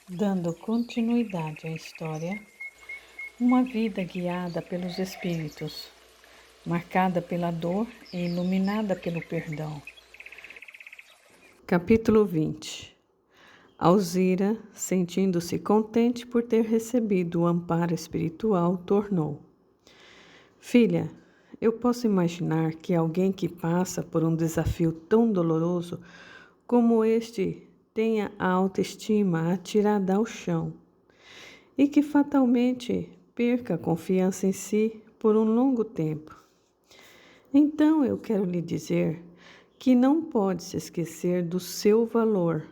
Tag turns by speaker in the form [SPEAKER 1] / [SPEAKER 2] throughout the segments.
[SPEAKER 1] Dando continuidade à história, uma vida guiada pelos Espíritos, marcada pela dor e iluminada pelo perdão. Capítulo 20. Alzira, sentindo-se contente por ter recebido o amparo espiritual, tornou: Filha, eu posso imaginar que alguém que passa por um desafio tão doloroso como este tenha a autoestima atirada ao chão e que fatalmente perca a confiança em si por um longo tempo. Então eu quero lhe dizer que não pode se esquecer do seu valor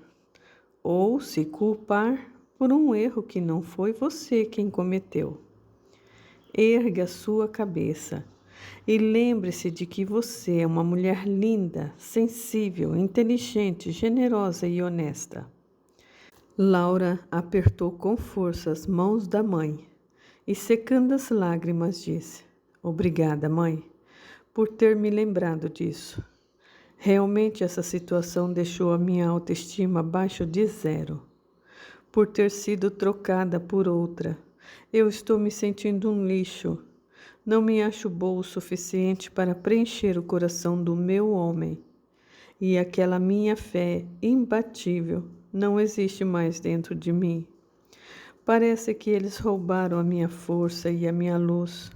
[SPEAKER 1] ou se culpar por um erro que não foi você quem cometeu. Erga sua cabeça e lembre-se de que você é uma mulher linda, sensível, inteligente, generosa e honesta. Laura apertou com força as mãos da mãe e, secando as lágrimas, disse: Obrigada, mãe, por ter me lembrado disso. Realmente essa situação deixou a minha autoestima abaixo de zero. Por ter sido trocada por outra, eu estou me sentindo um lixo. Não me acho boa o suficiente para preencher o coração do meu homem. E aquela minha fé imbatível não existe mais dentro de mim. Parece que eles roubaram a minha força e a minha luz.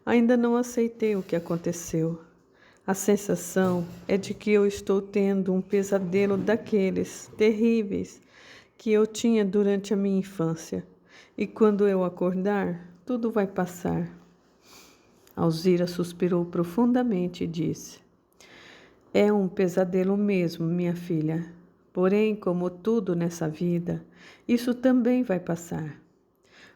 [SPEAKER 1] Ainda não aceitei o que aconteceu. A sensação é de que eu estou tendo um pesadelo daqueles terríveis que eu tinha durante a minha infância. E quando eu acordar, tudo vai passar. Alzira suspirou profundamente e disse: É um pesadelo mesmo, minha filha. Porém, como tudo nessa vida, isso também vai passar.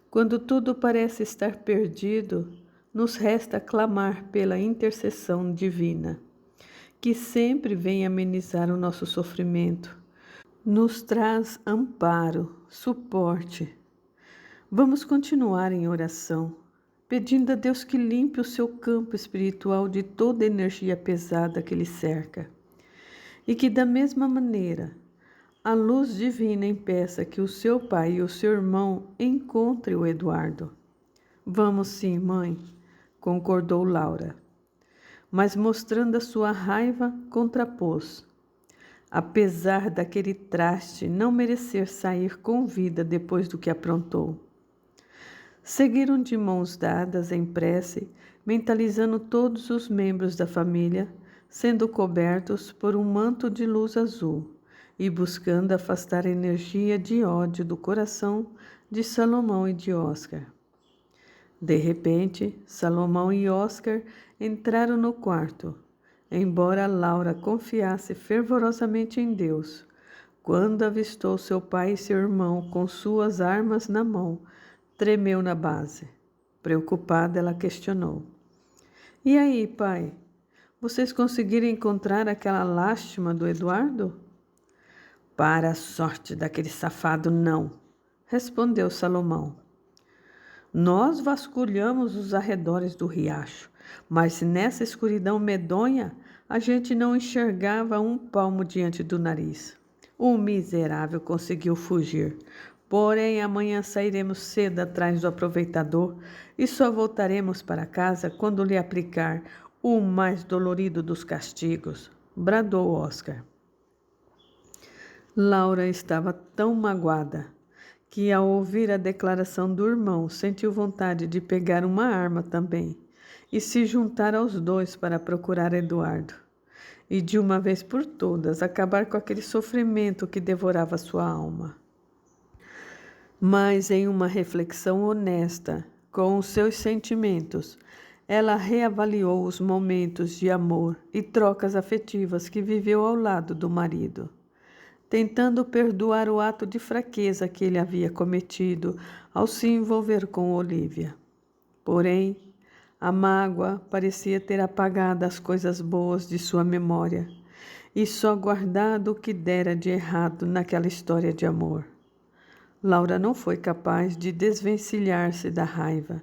[SPEAKER 1] Quando tudo parece estar perdido, nos resta clamar pela intercessão divina, que sempre vem amenizar o nosso sofrimento, nos traz amparo, suporte. Vamos continuar em oração, pedindo a Deus que limpe o seu campo espiritual de toda energia pesada que lhe cerca. E que, da mesma maneira, a luz divina impeça que o seu pai e o seu irmão encontrem o Eduardo. Vamos sim, mãe, concordou Laura, mas mostrando a sua raiva, contrapôs. Apesar daquele traste não merecer sair com vida depois do que aprontou. Seguiram de mãos dadas em prece, mentalizando todos os membros da família, sendo cobertos por um manto de luz azul e buscando afastar a energia de ódio do coração de Salomão e de Oscar. De repente, Salomão e Oscar entraram no quarto, embora Laura confiasse fervorosamente em Deus. Quando avistou seu pai e seu irmão com suas armas na mão, tremeu na base. Preocupada, ela questionou: E aí, pai? Vocês conseguiram encontrar aquela lástima do Eduardo? Para a sorte daquele safado, não, respondeu Salomão. Nós vasculhamos os arredores do riacho, mas nessa escuridão medonha a gente não enxergava um palmo diante do nariz. O miserável conseguiu fugir, porém amanhã sairemos cedo atrás do aproveitador e só voltaremos para casa quando lhe aplicar o mais dolorido dos castigos, bradou Oscar. Laura estava tão magoada que, ao ouvir a declaração do irmão, sentiu vontade de pegar uma arma também e se juntar aos dois para procurar Eduardo e, de uma vez por todas, acabar com aquele sofrimento que devorava sua alma. Mas, em uma reflexão honesta com os seus sentimentos, ela reavaliou os momentos de amor e trocas afetivas que viveu ao lado do marido, tentando perdoar o ato de fraqueza que ele havia cometido ao se envolver com Olívia. Porém, a mágoa parecia ter apagado as coisas boas de sua memória e só guardado o que dera de errado naquela história de amor. Laura não foi capaz de desvencilhar-se da raiva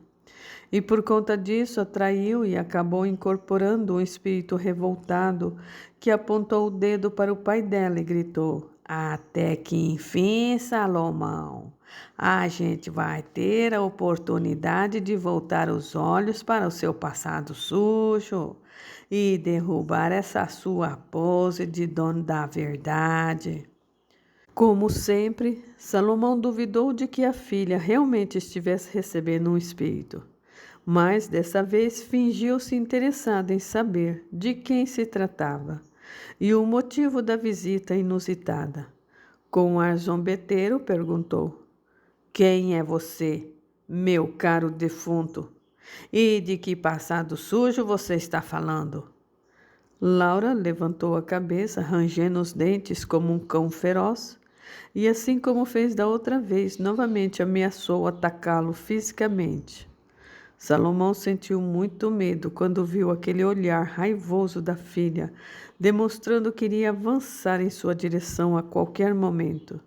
[SPEAKER 1] e, por conta disso, atraiu e acabou incorporando um espírito revoltado que apontou o dedo para o pai dela e gritou: Até que enfim, Salomão, a gente vai ter a oportunidade de voltar os olhos para o seu passado sujo e derrubar essa sua pose de dono da verdade. Como sempre, Salomão duvidou de que a filha realmente estivesse recebendo um espírito, mas dessa vez fingiu-se interessado em saber de quem se tratava e o motivo da visita inusitada. Com um ar zombeteiro, perguntou: Quem é você, meu caro defunto? E de que passado sujo você está falando? Laura levantou a cabeça, rangendo os dentes como um cão feroz, e assim como fez da outra vez, novamente ameaçou atacá-lo fisicamente. Salomão sentiu muito medo quando viu aquele olhar raivoso da filha, demonstrando que iria avançar em sua direção a qualquer momento.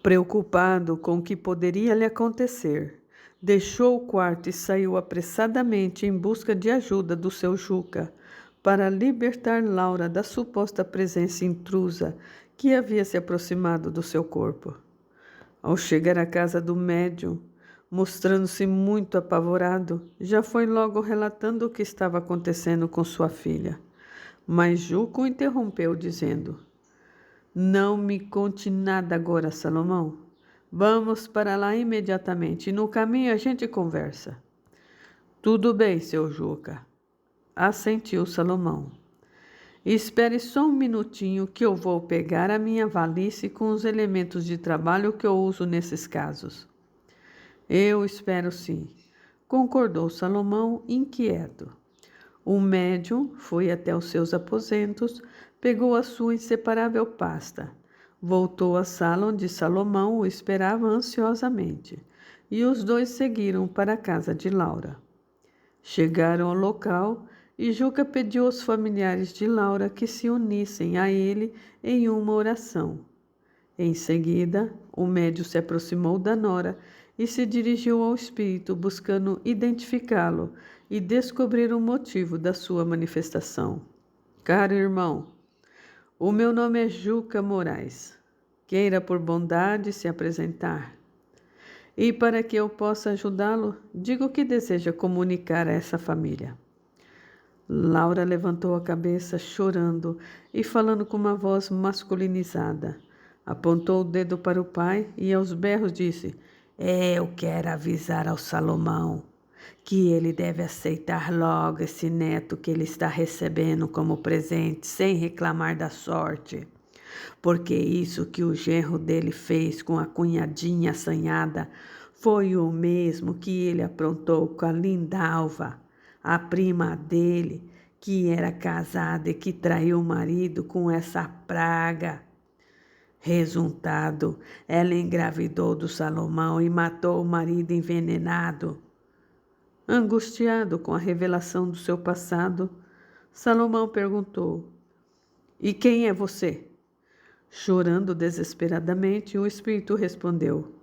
[SPEAKER 1] Preocupado com o que poderia lhe acontecer, deixou o quarto e saiu apressadamente em busca de ajuda do seu Juca, para libertar Laura da suposta presença intrusa que havia se aproximado do seu corpo. Ao chegar à casa do médium, mostrando-se muito apavorado, já foi logo relatando o que estava acontecendo com sua filha. Mas Juca o interrompeu, dizendo: Não me conte nada agora, Salomão. Vamos para lá imediatamente e no caminho a gente conversa. Tudo bem, seu Juca, assentiu Salomão. Espere só um minutinho que eu vou pegar a minha valise com os elementos de trabalho que eu uso nesses casos. Eu espero sim, concordou Salomão, inquieto. O médium foi até os seus aposentos, pegou a sua inseparável pasta, voltou à sala onde Salomão o esperava ansiosamente, e os dois seguiram para a casa de Laura. Chegaram ao local e Juca pediu aos familiares de Laura que se unissem a ele em uma oração. Em seguida, o médium se aproximou da nora e se dirigiu ao espírito, buscando identificá-lo e descobrir o motivo da sua manifestação. Caro irmão, o meu nome é Juca Moraes. Queira por bondade se apresentar. E para que eu possa ajudá-lo, diga o que deseja comunicar a essa família. Laura levantou a cabeça, chorando e falando com uma voz masculinizada. Apontou o dedo para o pai e aos berros disse: Eu quero avisar ao Salomão que ele deve aceitar logo esse neto que ele está recebendo como presente, sem reclamar da sorte. Porque isso que o genro dele fez com a cunhadinha assanhada foi o mesmo que ele aprontou com a Lindalva, a prima dele, que era casada e que traiu o marido com essa praga. Resultado, ela engravidou do Salomão e matou o marido envenenado. Angustiado com a revelação do seu passado, Salomão perguntou: E quem é você? Chorando desesperadamente, o espírito respondeu: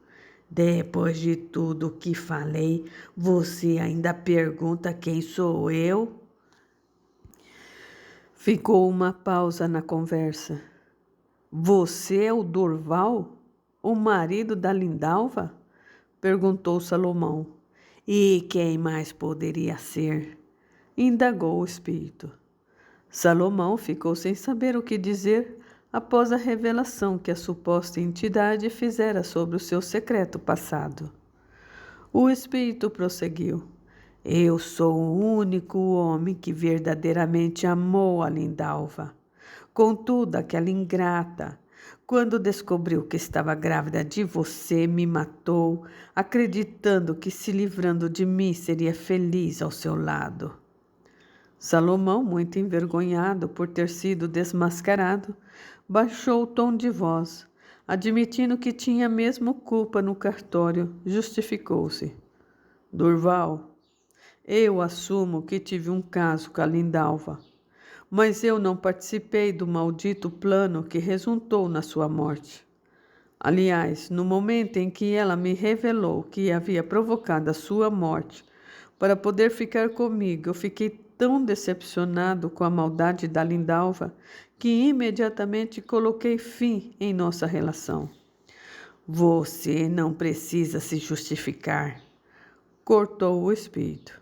[SPEAKER 1] Depois de tudo o que falei, você ainda pergunta quem sou eu? Ficou uma pausa na conversa. Você é o Durval, o marido da Lindalva? Perguntou Salomão. E quem mais poderia ser? Indagou o espírito. Salomão ficou sem saber o que dizer após a revelação que a suposta entidade fizera sobre o seu secreto passado. O espírito prosseguiu: Eu sou o único homem que verdadeiramente amou a Lindalva. Contudo, aquela ingrata, quando descobriu que estava grávida de você, me matou, acreditando que se livrando de mim seria feliz ao seu lado. Salomão, muito envergonhado por ter sido desmascarado, baixou o tom de voz, admitindo que tinha mesmo culpa no cartório, justificou-se. Durval, eu assumo que tive um caso com a Lindalva, mas eu não participei do maldito plano que resultou na sua morte. Aliás, no momento em que ela me revelou que havia provocado a sua morte para poder ficar comigo, eu fiquei tão decepcionado com a maldade da Lindalva que imediatamente coloquei fim em nossa relação. Você não precisa se justificar, cortou o espírito.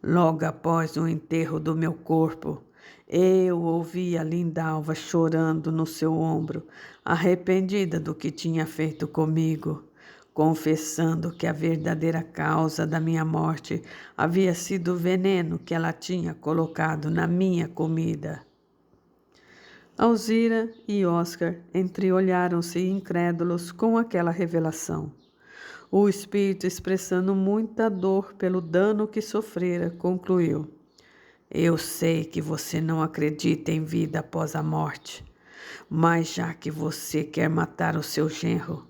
[SPEAKER 1] Logo após o enterro do meu corpo, eu ouvi a Lindalva chorando no seu ombro, arrependida do que tinha feito comigo, confessando que a verdadeira causa da minha morte havia sido o veneno que ela tinha colocado na minha comida. Alzira e Oscar entreolharam-se incrédulos com aquela revelação. O espírito, expressando muita dor pelo dano que sofrera, concluiu: Eu sei que você não acredita em vida após a morte, mas já que você quer matar o seu genro,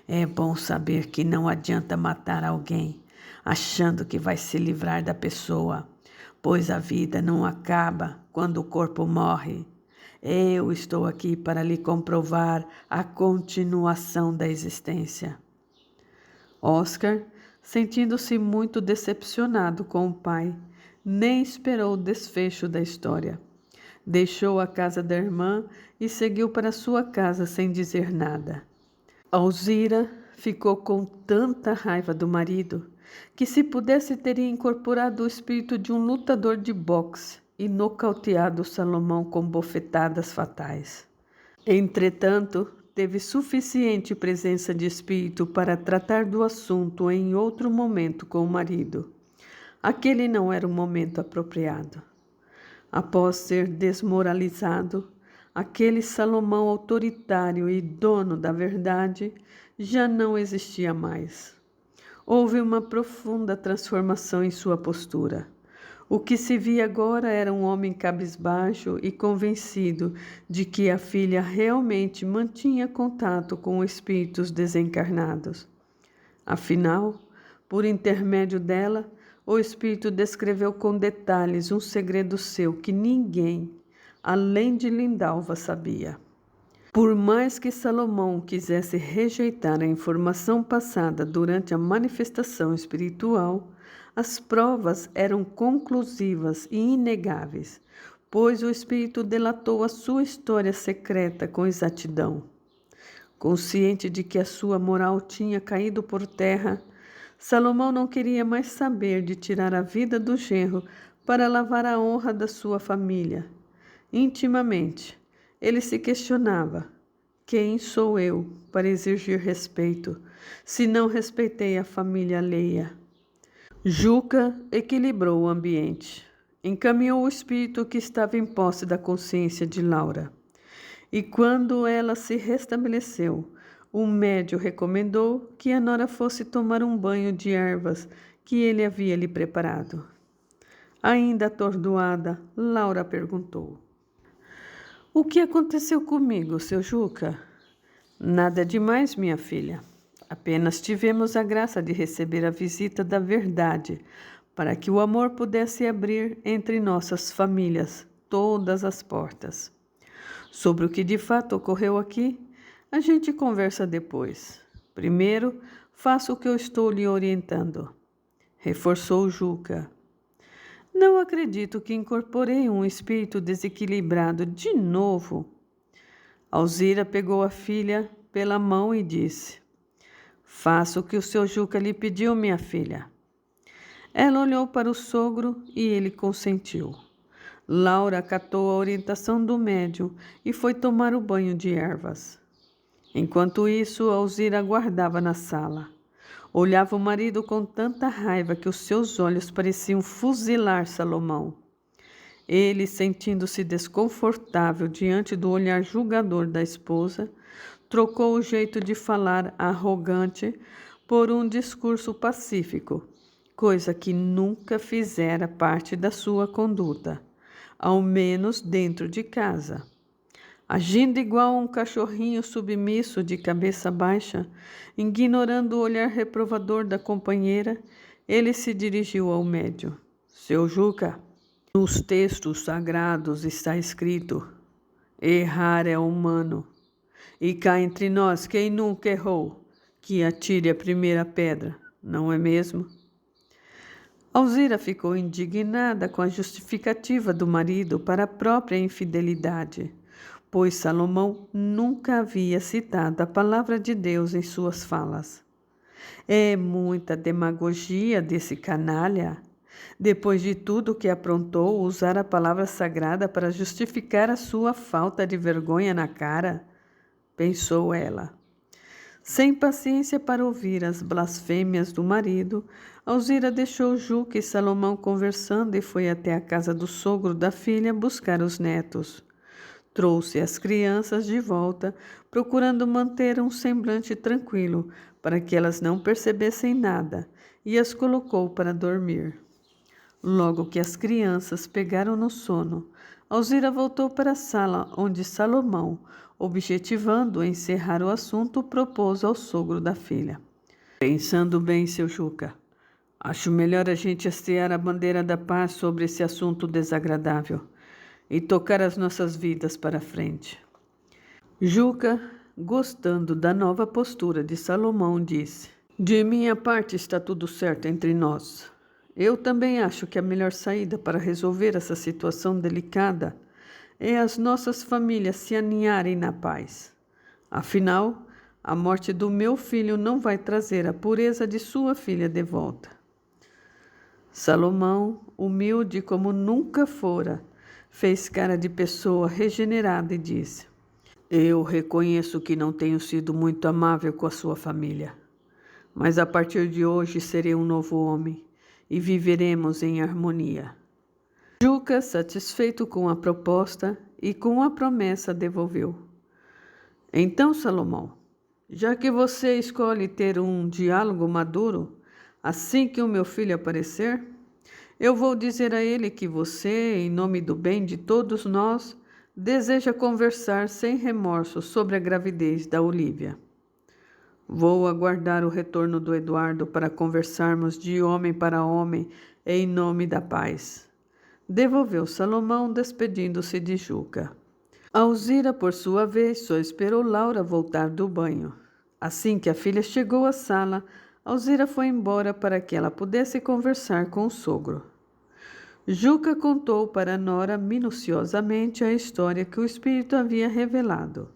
[SPEAKER 1] é bom saber que não adianta matar alguém achando que vai se livrar da pessoa, pois a vida não acaba quando o corpo morre. Eu estou aqui para lhe comprovar a continuação da existência. Oscar, sentindo-se muito decepcionado com o pai, nem esperou o desfecho da história. Deixou a casa da irmã e seguiu para sua casa sem dizer nada. Alzira ficou com tanta raiva do marido que, se pudesse, teria incorporado o espírito de um lutador de boxe e nocauteado Salomão com bofetadas fatais. Entretanto, teve suficiente presença de espírito para tratar do assunto em outro momento com o marido. Aquele não era o momento apropriado. Após ser desmoralizado, aquele Salomão autoritário e dono da verdade já não existia mais. Houve uma profunda transformação em sua postura. O que se via agora era um homem cabisbaixo e convencido de que a filha realmente mantinha contato com espíritos desencarnados. Afinal, por intermédio dela, o espírito descreveu com detalhes um segredo seu que ninguém, além de Lindalva, sabia. Por mais que Salomão quisesse rejeitar a informação passada durante a manifestação espiritual, as provas eram conclusivas e inegáveis, pois o espírito delatou a sua história secreta com exatidão. Consciente de que a sua moral tinha caído por terra, Salomão não queria mais saber de tirar a vida do genro para lavar a honra da sua família. Intimamente, ele se questionava: quem sou eu para exigir respeito, se não respeitei a família alheia? Juca equilibrou o ambiente. Encaminhou o espírito que estava em posse da consciência de Laura. E quando ela se restabeleceu, o médio recomendou que a nora fosse tomar um banho de ervas que ele havia lhe preparado. Ainda atordoada, Laura perguntou: O que aconteceu comigo, seu Juca? Nada demais, minha filha. Apenas tivemos a graça de receber a visita da verdade, para que o amor pudesse abrir entre nossas famílias todas as portas. Sobre o que de fato ocorreu aqui, a gente conversa depois. Primeiro, faça o que eu estou lhe orientando, reforçou Juca. Não acredito que incorporei um espírito desequilibrado de novo. Alzira pegou a filha pela mão e disse: Faça o que o seu Juca lhe pediu, minha filha. Ela olhou para o sogro e ele consentiu. Laura acatou a orientação do médium e foi tomar o banho de ervas. Enquanto isso, Alzira aguardava na sala. Olhava o marido com tanta raiva que os seus olhos pareciam fuzilar Salomão. Ele, sentindo-se desconfortável diante do olhar julgador da esposa, trocou o jeito de falar arrogante por um discurso pacífico, coisa que nunca fizera parte da sua conduta, ao menos dentro de casa. Agindo igual a um cachorrinho submisso de cabeça baixa, ignorando o olhar reprovador da companheira, ele se dirigiu ao médium. Seu Juca, nos textos sagrados está escrito: errar é humano. E cá entre nós, quem nunca errou, que atire a primeira pedra, não é mesmo? Alzira ficou indignada com a justificativa do marido para a própria infidelidade, pois Salomão nunca havia citado a palavra de Deus em suas falas. É muita demagogia desse canalha. Depois de tudo que aprontou, usar a palavra sagrada para justificar a sua falta de vergonha na cara, pensou ela. Sem paciência para ouvir as blasfêmias do marido, Alzira deixou Juca e Salomão conversando e foi até a casa do sogro da filha buscar os netos. Trouxe as crianças de volta, procurando manter um semblante tranquilo, para que elas não percebessem nada, e as colocou para dormir. Logo que as crianças pegaram no sono, Alzira voltou para a sala onde Salomão, objetivando encerrar o assunto, propôs ao sogro da filha. Pensando bem, seu Juca, acho melhor a gente hastear a bandeira da paz sobre esse assunto desagradável e tocar as nossas vidas para frente. Juca, gostando da nova postura de Salomão, disse: De minha parte está tudo certo entre nós. Eu também acho que a melhor saída para resolver essa situação delicada é as nossas famílias se aninharem na paz. Afinal, a morte do meu filho não vai trazer a pureza de sua filha de volta. Salomão, humilde como nunca fora, fez cara de pessoa regenerada e disse: Eu reconheço que não tenho sido muito amável com a sua família, mas a partir de hoje serei um novo homem e viveremos em harmonia. Juca, satisfeito com a proposta e com a promessa, devolveu: Então, Salomão, já que você escolhe ter um diálogo maduro, assim que o meu filho aparecer, eu vou dizer a ele que você, em nome do bem de todos nós, deseja conversar sem remorso sobre a gravidez da Olívia. Vou aguardar o retorno do Eduardo para conversarmos de homem para homem em nome da paz. Devolveu Salomão, despedindo-se de Juca. Alzira, por sua vez, só esperou Laura voltar do banho. Assim que a filha chegou à sala, Alzira foi embora para que ela pudesse conversar com o sogro. Juca contou para Nora minuciosamente a história que o espírito havia revelado.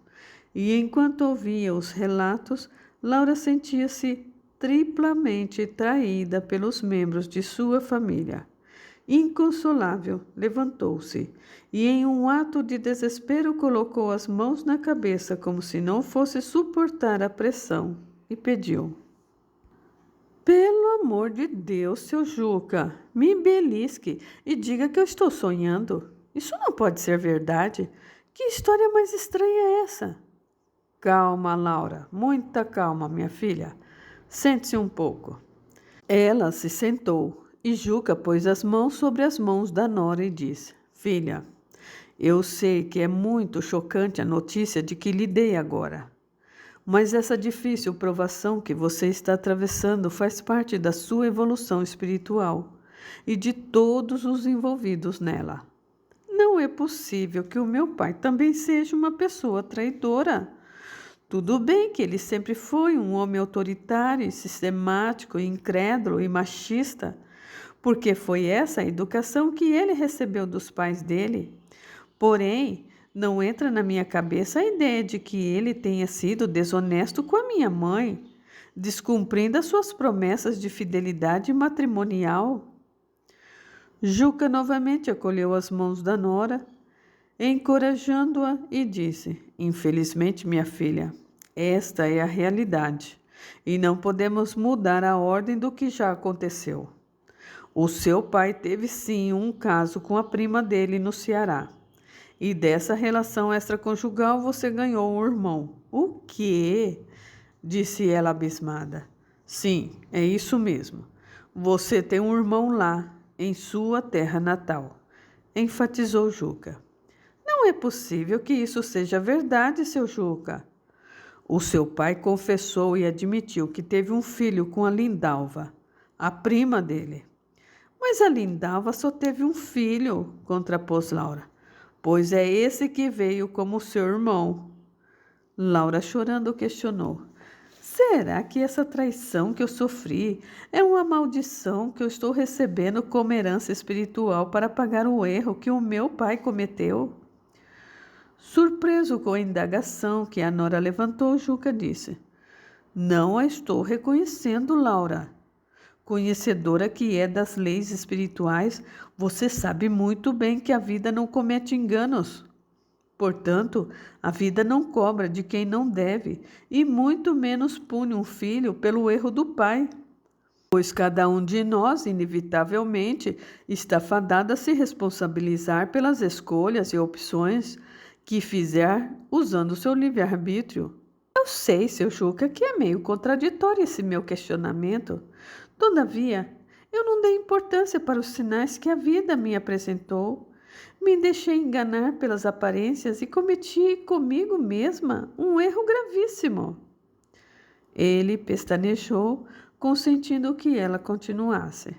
[SPEAKER 1] E enquanto ouvia os relatos, Laura sentia-se triplamente traída pelos membros de sua família. Inconsolável, levantou-se e, em um ato de desespero, colocou as mãos na cabeça como se não fosse suportar a pressão e pediu: Pelo amor de Deus, seu Juca, me belisque e diga que eu estou sonhando. Isso não pode ser verdade. Que história mais estranha é essa? Calma, Laura, muita calma, minha filha. Sente-se um pouco. Ela se sentou e Juca pôs as mãos sobre as mãos da Nora e disse: Filha, eu sei que é muito chocante a notícia de que lhe dei agora. Mas essa difícil provação que você está atravessando faz parte da sua evolução espiritual e de todos os envolvidos nela. Não é possível que o meu pai também seja uma pessoa traidora. Tudo bem que ele sempre foi um homem autoritário, sistemático, incrédulo e machista, porque foi essa a educação que ele recebeu dos pais dele. Porém, não entra na minha cabeça a ideia de que ele tenha sido desonesto com a minha mãe, descumprindo as suas promessas de fidelidade matrimonial. Juca novamente acolheu as mãos da Nora, encorajando-a, e disse: Infelizmente, minha filha, esta é a realidade e não podemos mudar a ordem do que já aconteceu. O seu pai teve sim um caso com a prima dele no Ceará. E dessa relação extraconjugal você ganhou um irmão. O quê? Disse ela abismada. Sim, é isso mesmo. Você tem um irmão lá, em sua terra natal, enfatizou Juca. Não é possível que isso seja verdade, seu Juca. O seu pai confessou e admitiu que teve um filho com a Lindalva, a prima dele. Mas a Lindalva só teve um filho, contrapôs Laura. Pois é esse que veio como seu irmão. Laura, chorando, questionou: Será que essa traição que eu sofri é uma maldição que eu estou recebendo como herança espiritual para pagar o erro que o meu pai cometeu? Surpreso com a indagação que a nora levantou, Juca disse: Não a estou reconhecendo, Laura. Conhecedora que é das leis espirituais, você sabe muito bem que a vida não comete enganos. Portanto, a vida não cobra de quem não deve, e muito menos pune um filho pelo erro do pai. Pois cada um de nós, inevitavelmente, está fadado a se responsabilizar pelas escolhas e opções que fizer usando seu livre-arbítrio. Eu sei, seu Juca, que é meio contraditório esse meu questionamento. Todavia, eu não dei importância para os sinais que a vida me apresentou. Me deixei enganar pelas aparências e cometi comigo mesma um erro gravíssimo. Ele pestanejou, consentindo que ela continuasse.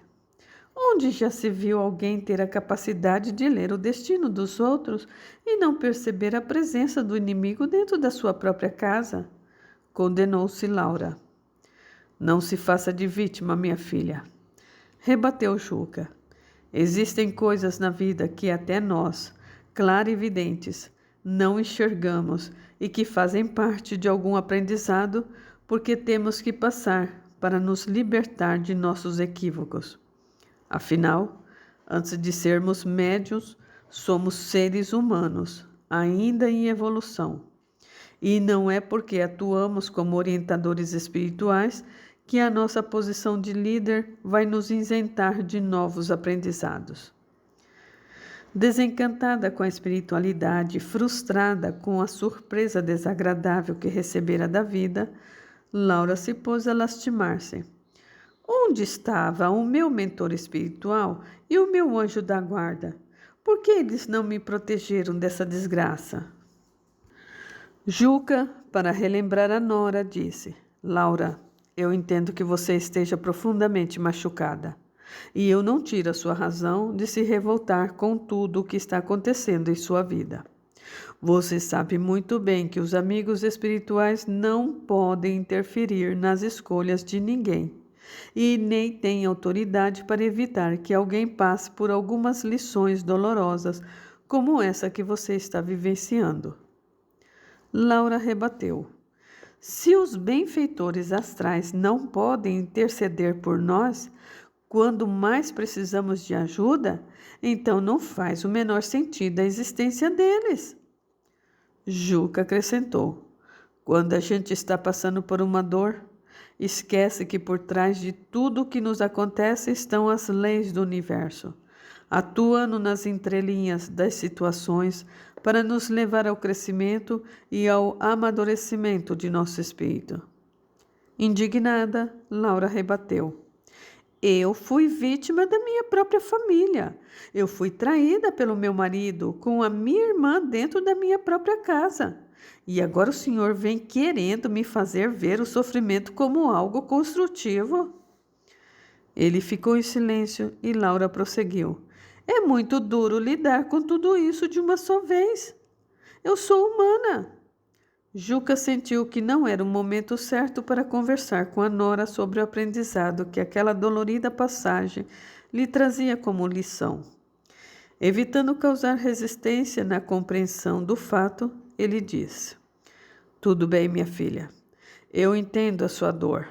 [SPEAKER 1] Onde já se viu alguém ter a capacidade de ler o destino dos outros e não perceber a presença do inimigo dentro da sua própria casa? Condenou-se Laura. Não se faça de vítima, minha filha. Rebateu Juca. Existem coisas na vida que até nós, clarividentes, não enxergamos e que fazem parte de algum aprendizado porque temos que passar para nos libertar de nossos equívocos. Afinal, antes de sermos médiuns, somos seres humanos, ainda em evolução. E não é porque atuamos como orientadores espirituais que a nossa posição de líder vai nos isentar de novos aprendizados. Desencantada com a espiritualidade, frustrada com a surpresa desagradável que recebera da vida, Laura se pôs a lastimar-se. Onde estava o meu mentor espiritual e o meu anjo da guarda? Por que eles não me protegeram dessa desgraça? Juca, para relembrar a nora, disse: Laura, eu entendo que você esteja profundamente machucada. E eu não tiro a sua razão de se revoltar com tudo o que está acontecendo em sua vida. Você sabe muito bem que os amigos espirituais não podem interferir nas escolhas de ninguém e nem têm autoridade para evitar que alguém passe por algumas lições dolorosas como essa que você está vivenciando. Laura rebateu: Se os benfeitores astrais não podem interceder por nós, quando mais precisamos de ajuda, então não faz o menor sentido a existência deles. Juca acrescentou: Quando a gente está passando por uma dor, esquece que por trás de tudo o que nos acontece estão as leis do universo, atuando nas entrelinhas das situações para nos levar ao crescimento e ao amadurecimento de nosso espírito. Indignada, Laura rebateu: Eu fui vítima da minha própria família. Eu fui traída pelo meu marido com a minha irmã dentro da minha própria casa. E agora o senhor vem querendo me fazer ver o sofrimento como algo construtivo. Ele ficou em silêncio e Laura prosseguiu: É muito duro lidar com tudo isso de uma só vez. Eu sou humana. Juca sentiu que não era o momento certo para conversar com a nora sobre o aprendizado que aquela dolorida passagem lhe trazia como lição. Evitando causar resistência na compreensão do fato, ele disse: Tudo bem, minha filha. Eu entendo a sua dor.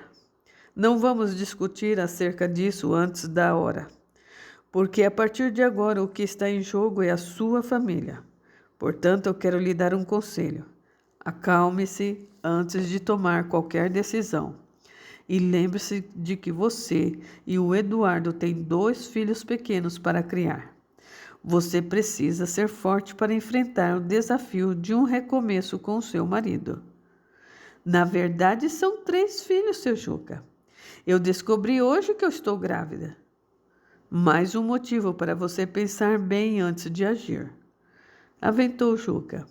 [SPEAKER 1] Não vamos discutir acerca disso antes da hora, porque a partir de agora o que está em jogo é a sua família. Portanto, eu quero lhe dar um conselho. Acalme-se antes de tomar qualquer decisão. E lembre-se de que você e o Eduardo têm 2 filhos pequenos para criar. Você precisa ser forte para enfrentar o desafio de um recomeço com o seu marido. Na verdade, são 3 filhos, seu Juca. Eu descobri hoje que eu estou grávida. Mais um motivo para você pensar bem antes de agir. Aventou Juca.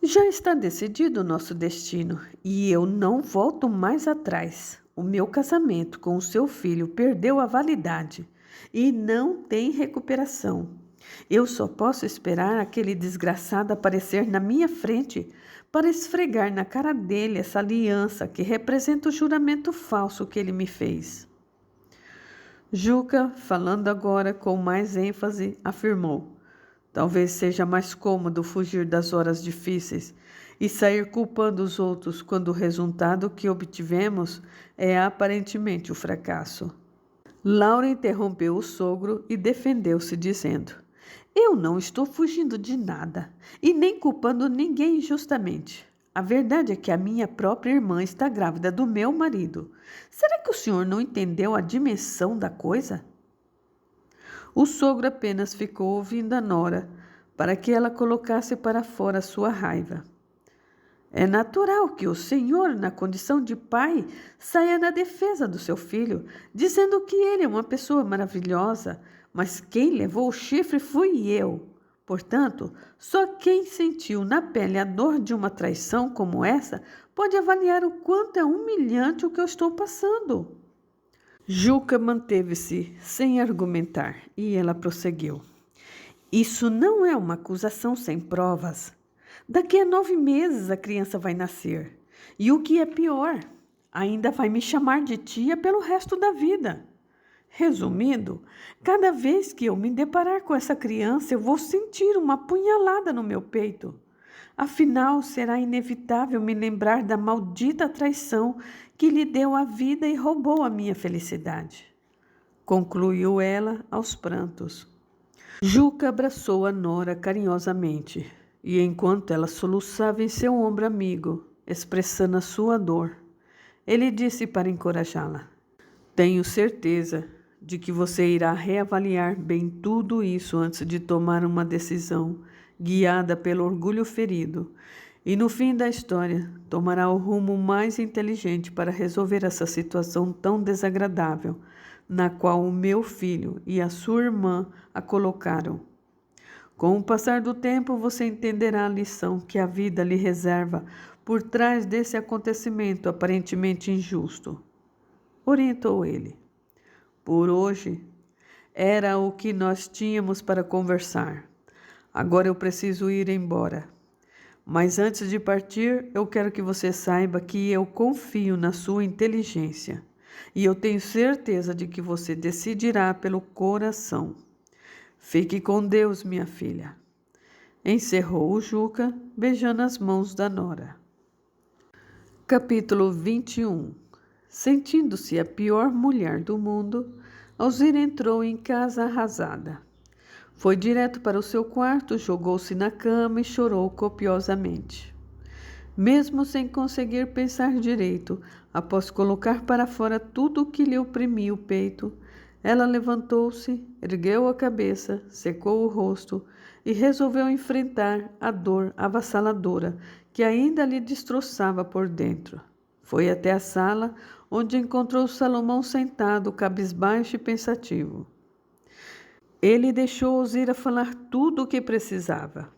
[SPEAKER 1] Já está decidido o nosso destino e eu não volto mais atrás. O meu casamento com o seu filho perdeu a validade e não tem recuperação. Eu só posso esperar aquele desgraçado aparecer na minha frente para esfregar na cara dele essa aliança que representa o juramento falso que ele me fez. Juca, falando agora com mais ênfase, afirmou: talvez seja mais cômodo fugir das horas difíceis e sair culpando os outros quando o resultado que obtivemos é aparentemente o fracasso. Laura interrompeu o sogro e defendeu-se, dizendo: eu não estou fugindo de nada e nem culpando ninguém injustamente. A verdade é que a minha própria irmã está grávida do meu marido. Será que o senhor não entendeu a dimensão da coisa? O sogro apenas ficou ouvindo a nora para que ela colocasse para fora sua raiva. É natural que o senhor, na condição de pai, saia na defesa do seu filho, dizendo que ele é uma pessoa maravilhosa, mas quem levou o chifre fui eu. Portanto, só quem sentiu na pele a dor de uma traição como essa pode avaliar o quanto é humilhante o que eu estou passando. Juca manteve-se sem argumentar e ela prosseguiu: isso não é uma acusação sem provas. Daqui a 9 meses a criança vai nascer. E o que é pior, ainda vai me chamar de tia pelo resto da vida. Resumindo, cada vez que eu me deparar com essa criança, eu vou sentir uma punhalada no meu peito. Afinal, será inevitável me lembrar da maldita traição que lhe deu a vida e roubou a minha felicidade. Concluiu ela aos prantos. Juca abraçou a nora carinhosamente e, enquanto ela soluçava em seu ombro amigo, expressando a sua dor, ele disse para encorajá-la: tenho certeza de que você irá reavaliar bem tudo isso antes de tomar uma decisão guiada pelo orgulho ferido e, no fim da história, tomará o rumo mais inteligente para resolver essa situação tão desagradável na qual o meu filho e a sua irmã a colocaram. Com o passar do tempo, você entenderá a lição que a vida lhe reserva por trás desse acontecimento aparentemente injusto. Orientou ele. Por hoje, era o que nós tínhamos para conversar. Agora eu preciso ir embora. Mas antes de partir, eu quero que você saiba que eu confio na sua inteligência. E eu tenho certeza de que você decidirá pelo coração. Fique com Deus, minha filha. Encerrou o Juca, beijando as mãos da nora. Capítulo 21. Sentindo-se a pior mulher do mundo, Alzira entrou em casa arrasada. Foi direto para o seu quarto, jogou-se na cama e chorou copiosamente. Mesmo sem conseguir pensar direito, após colocar para fora tudo o que lhe oprimia o peito, ela levantou-se, ergueu a cabeça, secou o rosto e resolveu enfrentar a dor avassaladora que ainda lhe destroçava por dentro. Foi até a sala, onde encontrou Salomão sentado, cabisbaixo e pensativo. Ele deixou Alzira falar tudo o que precisava.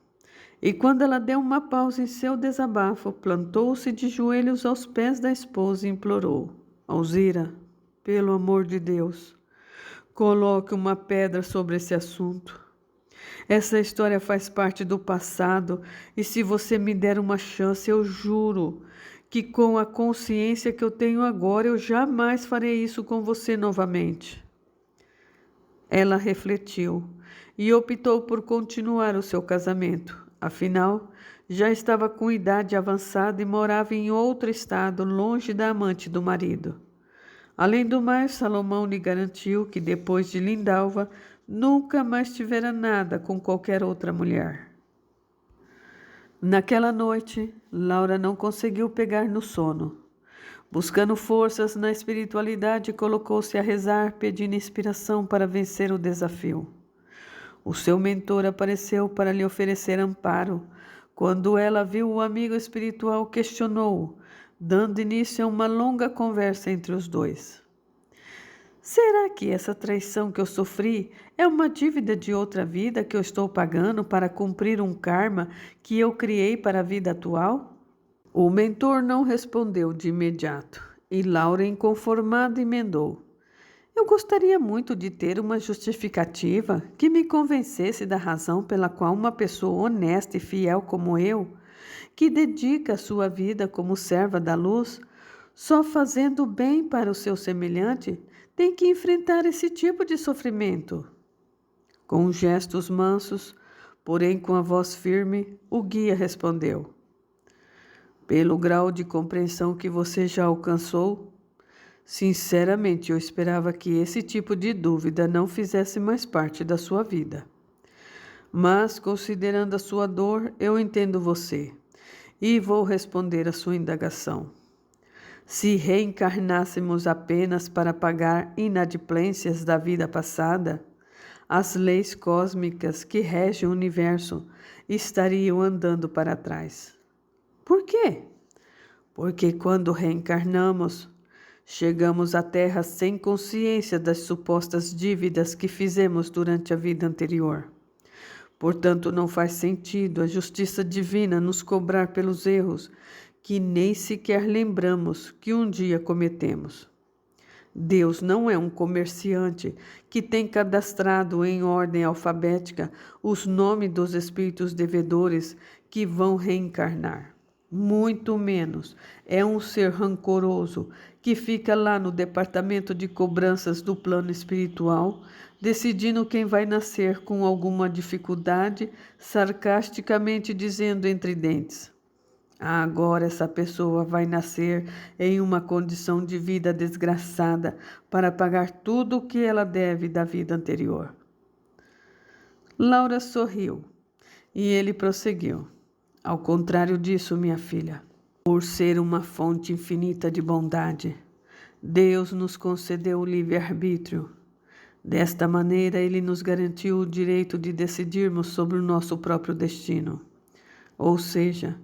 [SPEAKER 1] E quando ela deu uma pausa em seu desabafo, plantou-se de joelhos aos pés da esposa e implorou: Alzira, pelo amor de Deus, coloque uma pedra sobre esse assunto. Essa história faz parte do passado e se você me der uma chance, eu juro que com a consciência que eu tenho agora, eu jamais farei isso com você novamente. Ela refletiu e optou por continuar o seu casamento. Afinal, já estava com idade avançada e morava em outro estado, longe da amante do marido. Além do mais, Salomão lhe garantiu que depois de Lindalva, nunca mais tivera nada com qualquer outra mulher. Naquela noite, Laura não conseguiu pegar no sono. Buscando forças na espiritualidade, colocou-se a rezar, pedindo inspiração para vencer o desafio. O seu mentor apareceu para lhe oferecer amparo. Quando ela viu o amigo espiritual, questionou-o, dando início a uma longa conversa entre os dois. Será que essa traição que eu sofri é uma dívida de outra vida que eu estou pagando para cumprir um karma que eu criei para a vida atual? O mentor não respondeu de imediato e Laura, inconformada, emendou. Eu gostaria muito de ter uma justificativa que me convencesse da razão pela qual uma pessoa honesta e fiel como eu, que dedica a sua vida como serva da luz, só fazendo bem para o seu semelhante, tem que enfrentar esse tipo de sofrimento. Com gestos mansos, porém com a voz firme, o guia respondeu: pelo grau de compreensão que você já alcançou, sinceramente eu esperava que esse tipo de dúvida não fizesse mais parte da sua vida. Mas, considerando a sua dor, eu entendo você e vou responder à sua indagação. Se reencarnássemos apenas para pagar inadimplências da vida passada, as leis cósmicas que regem o universo estariam andando para trás. Por quê? Porque quando reencarnamos, chegamos à Terra sem consciência das supostas dívidas que fizemos durante a vida anterior. Portanto, não faz sentido a justiça divina nos cobrar pelos erros que nem sequer lembramos que um dia cometemos. Deus não é um comerciante que tem cadastrado em ordem alfabética os nomes dos espíritos devedores que vão reencarnar. Muito menos é um ser rancoroso que fica lá no departamento de cobranças do plano espiritual, decidindo quem vai nascer com alguma dificuldade, sarcasticamente dizendo entre dentes: agora essa pessoa vai nascer em uma condição de vida desgraçada para pagar tudo o que ela deve da vida anterior. Laura sorriu e ele prosseguiu. Ao contrário disso, minha filha, por ser uma fonte infinita de bondade, Deus nos concedeu o livre-arbítrio. Desta maneira, Ele nos garantiu o direito de decidirmos sobre o nosso próprio destino. Ou seja,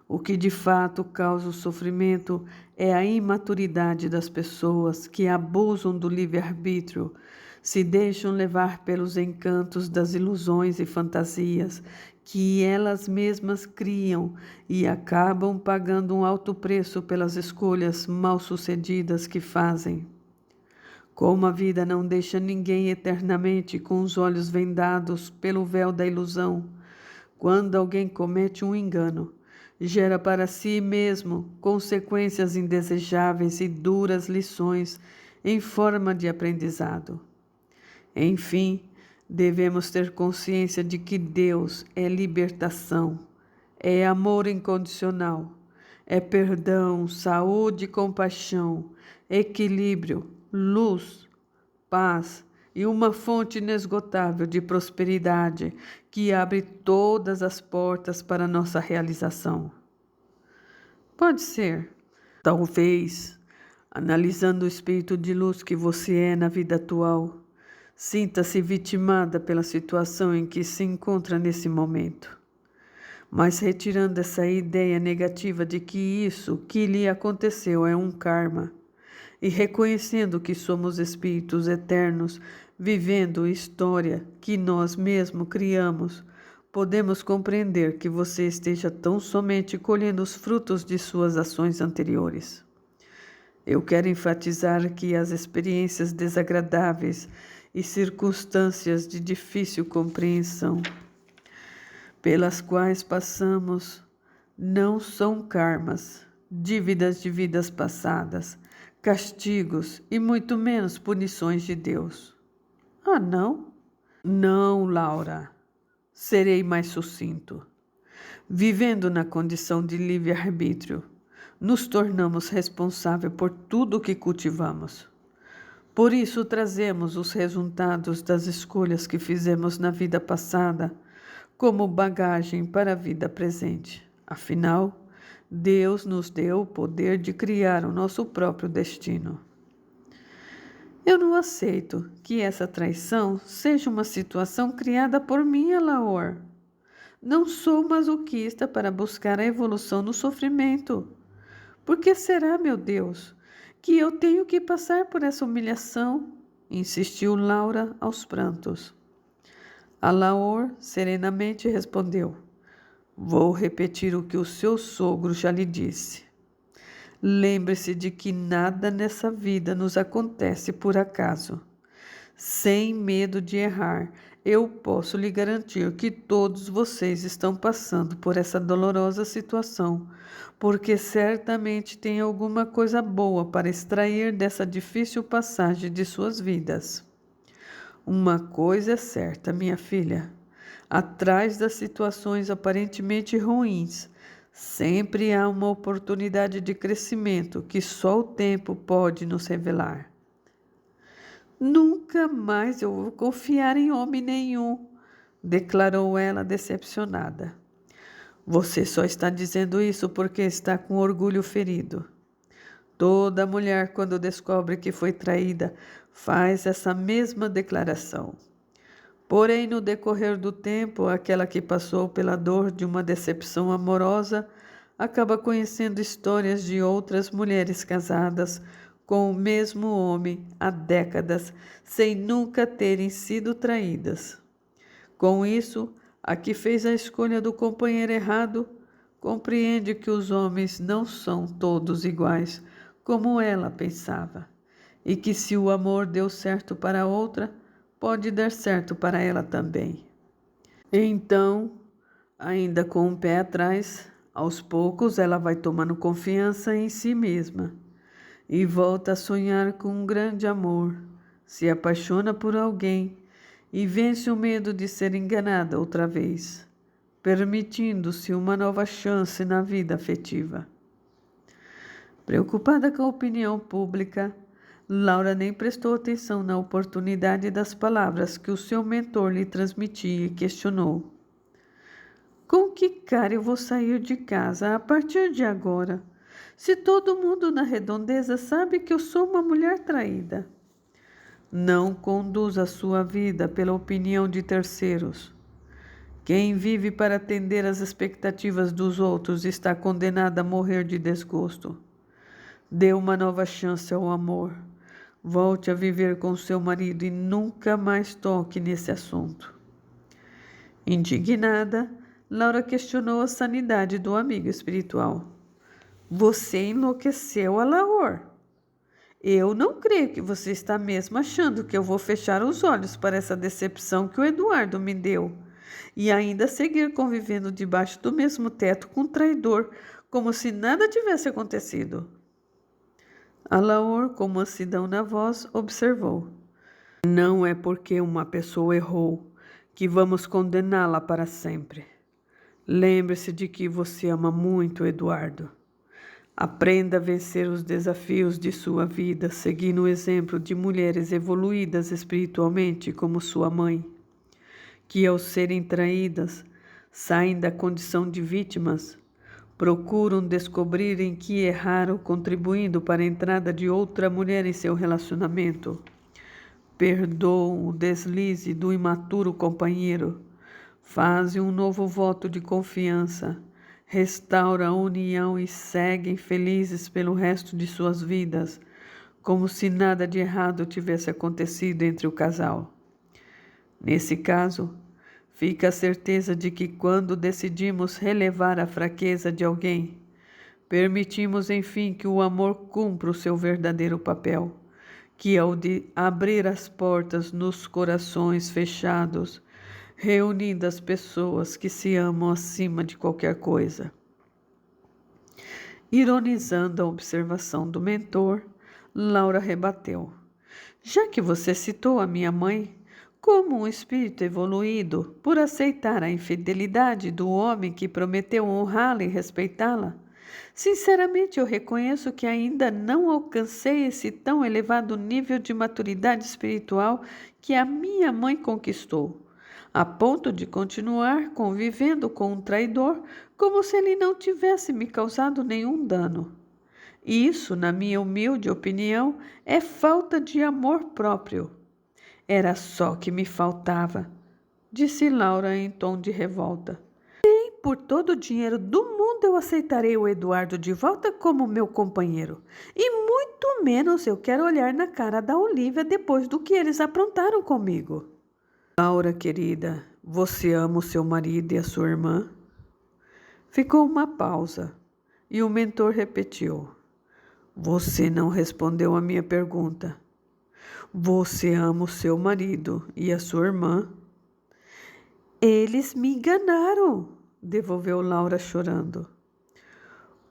[SPEAKER 1] o que de fato causa o sofrimento é a imaturidade das pessoas que abusam do livre-arbítrio, se deixam levar pelos encantos das ilusões e fantasias que elas mesmas criam e acabam pagando um alto preço pelas escolhas mal-sucedidas que fazem. Como a vida não deixa ninguém eternamente com os olhos vendados pelo véu da ilusão, quando alguém comete um engano, gera para si mesmo consequências indesejáveis e duras lições em forma de aprendizado. Enfim, devemos ter consciência de que Deus é libertação, é amor incondicional, é perdão, saúde e compaixão, equilíbrio, luz, paz e uma fonte inesgotável de prosperidade que abre todas as portas para a nossa realização. Pode ser, talvez, analisando o espírito de luz que você é na vida atual, sinta-se vitimada pela situação em que se encontra nesse momento. Mas retirando essa ideia negativa de que isso que lhe aconteceu é um karma, e reconhecendo que somos espíritos eternos, vivendo história que nós mesmos criamos, podemos compreender que você esteja tão somente colhendo os frutos de suas ações anteriores. Eu quero enfatizar que as experiências desagradáveis e circunstâncias de difícil compreensão pelas quais passamos não são karmas, dívidas de vidas passadas, castigos e muito menos punições de Deus. Ah, não? Não, Laura. Serei mais sucinto. Vivendo na condição de livre-arbítrio, nos tornamos responsáveis por tudo o que cultivamos. Por isso, trazemos os resultados das escolhas que fizemos na vida passada como bagagem para a vida presente. Afinal, Deus nos deu o poder de criar o nosso próprio destino. Eu não aceito que essa traição seja uma situação criada por mim, Laor. Não sou masoquista para buscar a evolução no sofrimento. Por que será, meu Deus, que eu tenho que passar por essa humilhação? Insistiu Laura aos prantos. Alaor serenamente respondeu: vou repetir o que o seu sogro já lhe disse. Lembre-se de que nada nessa vida nos acontece por acaso. Sem medo de errar, eu posso lhe garantir que todos vocês estão passando por essa dolorosa situação, porque certamente tem alguma coisa boa para extrair dessa difícil passagem de suas vidas. Uma coisa é certa, minha filha: atrás das situações aparentemente ruins, sempre há uma oportunidade de crescimento que só o tempo pode nos revelar. Nunca mais eu vou confiar em homem nenhum, declarou ela decepcionada. Você só está dizendo isso porque está com orgulho ferido. Toda mulher, quando descobre que foi traída, faz essa mesma declaração. Porém, no decorrer do tempo, aquela que passou pela dor de uma decepção amorosa acaba conhecendo histórias de outras mulheres casadas com o mesmo homem há décadas, sem nunca terem sido traídas. Com isso, a que fez a escolha do companheiro errado compreende que os homens não são todos iguais, como ela pensava, e que se o amor deu certo para outra, pode dar certo para ela também. Então, ainda com o pé atrás, aos poucos ela vai tomando confiança em si mesma e volta a sonhar com um grande amor, se apaixona por alguém e vence o medo de ser enganada outra vez, permitindo-se uma nova chance na vida afetiva. Preocupada com a opinião pública, Laura nem prestou atenção na oportunidade das palavras que o seu mentor lhe transmitia e questionou. Com que cara eu vou sair de casa a partir de agora, se todo mundo na redondeza sabe que eu sou uma mulher traída? Não conduza a sua vida pela opinião de terceiros. Quem vive para atender às expectativas dos outros está condenado a morrer de desgosto. Dê uma nova chance ao amor. Volte a viver com seu marido e nunca mais toque nesse assunto. Indignada, Laura questionou a sanidade do amigo espiritual. Você enlouqueceu, Alaor. Eu não creio que você está mesmo achando que eu vou fechar os olhos para essa decepção que o Eduardo me deu e ainda seguir convivendo debaixo do mesmo teto com um traidor, como se nada tivesse acontecido. Alaor, com mansidão na voz, observou. Não é porque uma pessoa errou que vamos condená-la para sempre. Lembre-se de que você ama muito Eduardo. Aprenda a vencer os desafios de sua vida, seguindo o exemplo de mulheres evoluídas espiritualmente como sua mãe, que ao serem traídas, saem da condição de vítimas, procuram descobrir em que erraram, contribuindo para a entrada de outra mulher em seu relacionamento. Perdoam o deslize do imaturo companheiro, fazem um novo voto de confiança, restauram a união e seguem felizes pelo resto de suas vidas, como se nada de errado tivesse acontecido entre o casal. Nesse caso, fica a certeza de que quando decidimos relevar a fraqueza de alguém, permitimos enfim que o amor cumpra o seu verdadeiro papel, que é o de abrir as portas nos corações fechados, reunindo as pessoas que se amam acima de qualquer coisa. Ironizando a observação do mentor, Laura rebateu. Já que você citou a minha mãe como um espírito evoluído por aceitar a infidelidade do homem que prometeu honrá-la e respeitá-la, sinceramente eu reconheço que ainda não alcancei esse tão elevado nível de maturidade espiritual que a minha mãe conquistou, a ponto de continuar convivendo com um traidor como se ele não tivesse me causado nenhum dano. Isso, na minha humilde opinião, é falta de amor próprio. Era só que me faltava, disse Laura em tom de revolta. Nem por todo o dinheiro do mundo eu aceitarei o Eduardo de volta como meu companheiro. E muito menos eu quero olhar na cara da Olívia depois do que eles aprontaram comigo. Laura, querida, você ama o seu marido e a sua irmã? Ficou uma pausa e o mentor repetiu. Você não respondeu a minha pergunta. Você ama o seu marido e a sua irmã? Eles me enganaram, devolveu Laura chorando.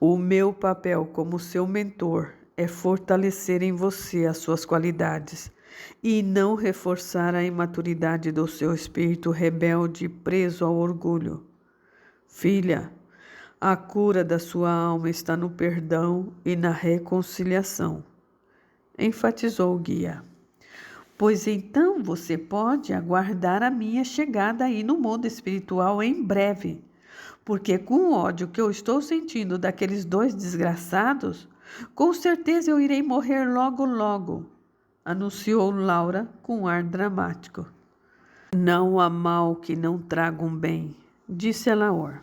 [SPEAKER 1] O meu papel como seu mentor é fortalecer em você as suas qualidades e não reforçar a imaturidade do seu espírito rebelde e preso ao orgulho. Filha, a cura da sua alma está no perdão e na reconciliação, enfatizou o guia. Pois então você pode aguardar a minha chegada aí no mundo espiritual em breve, porque com o ódio que eu estou sentindo daqueles dois desgraçados, com certeza eu irei morrer logo logo, anunciou Laura com um ar dramático. Não há mal que não traga um bem, disse Alaor.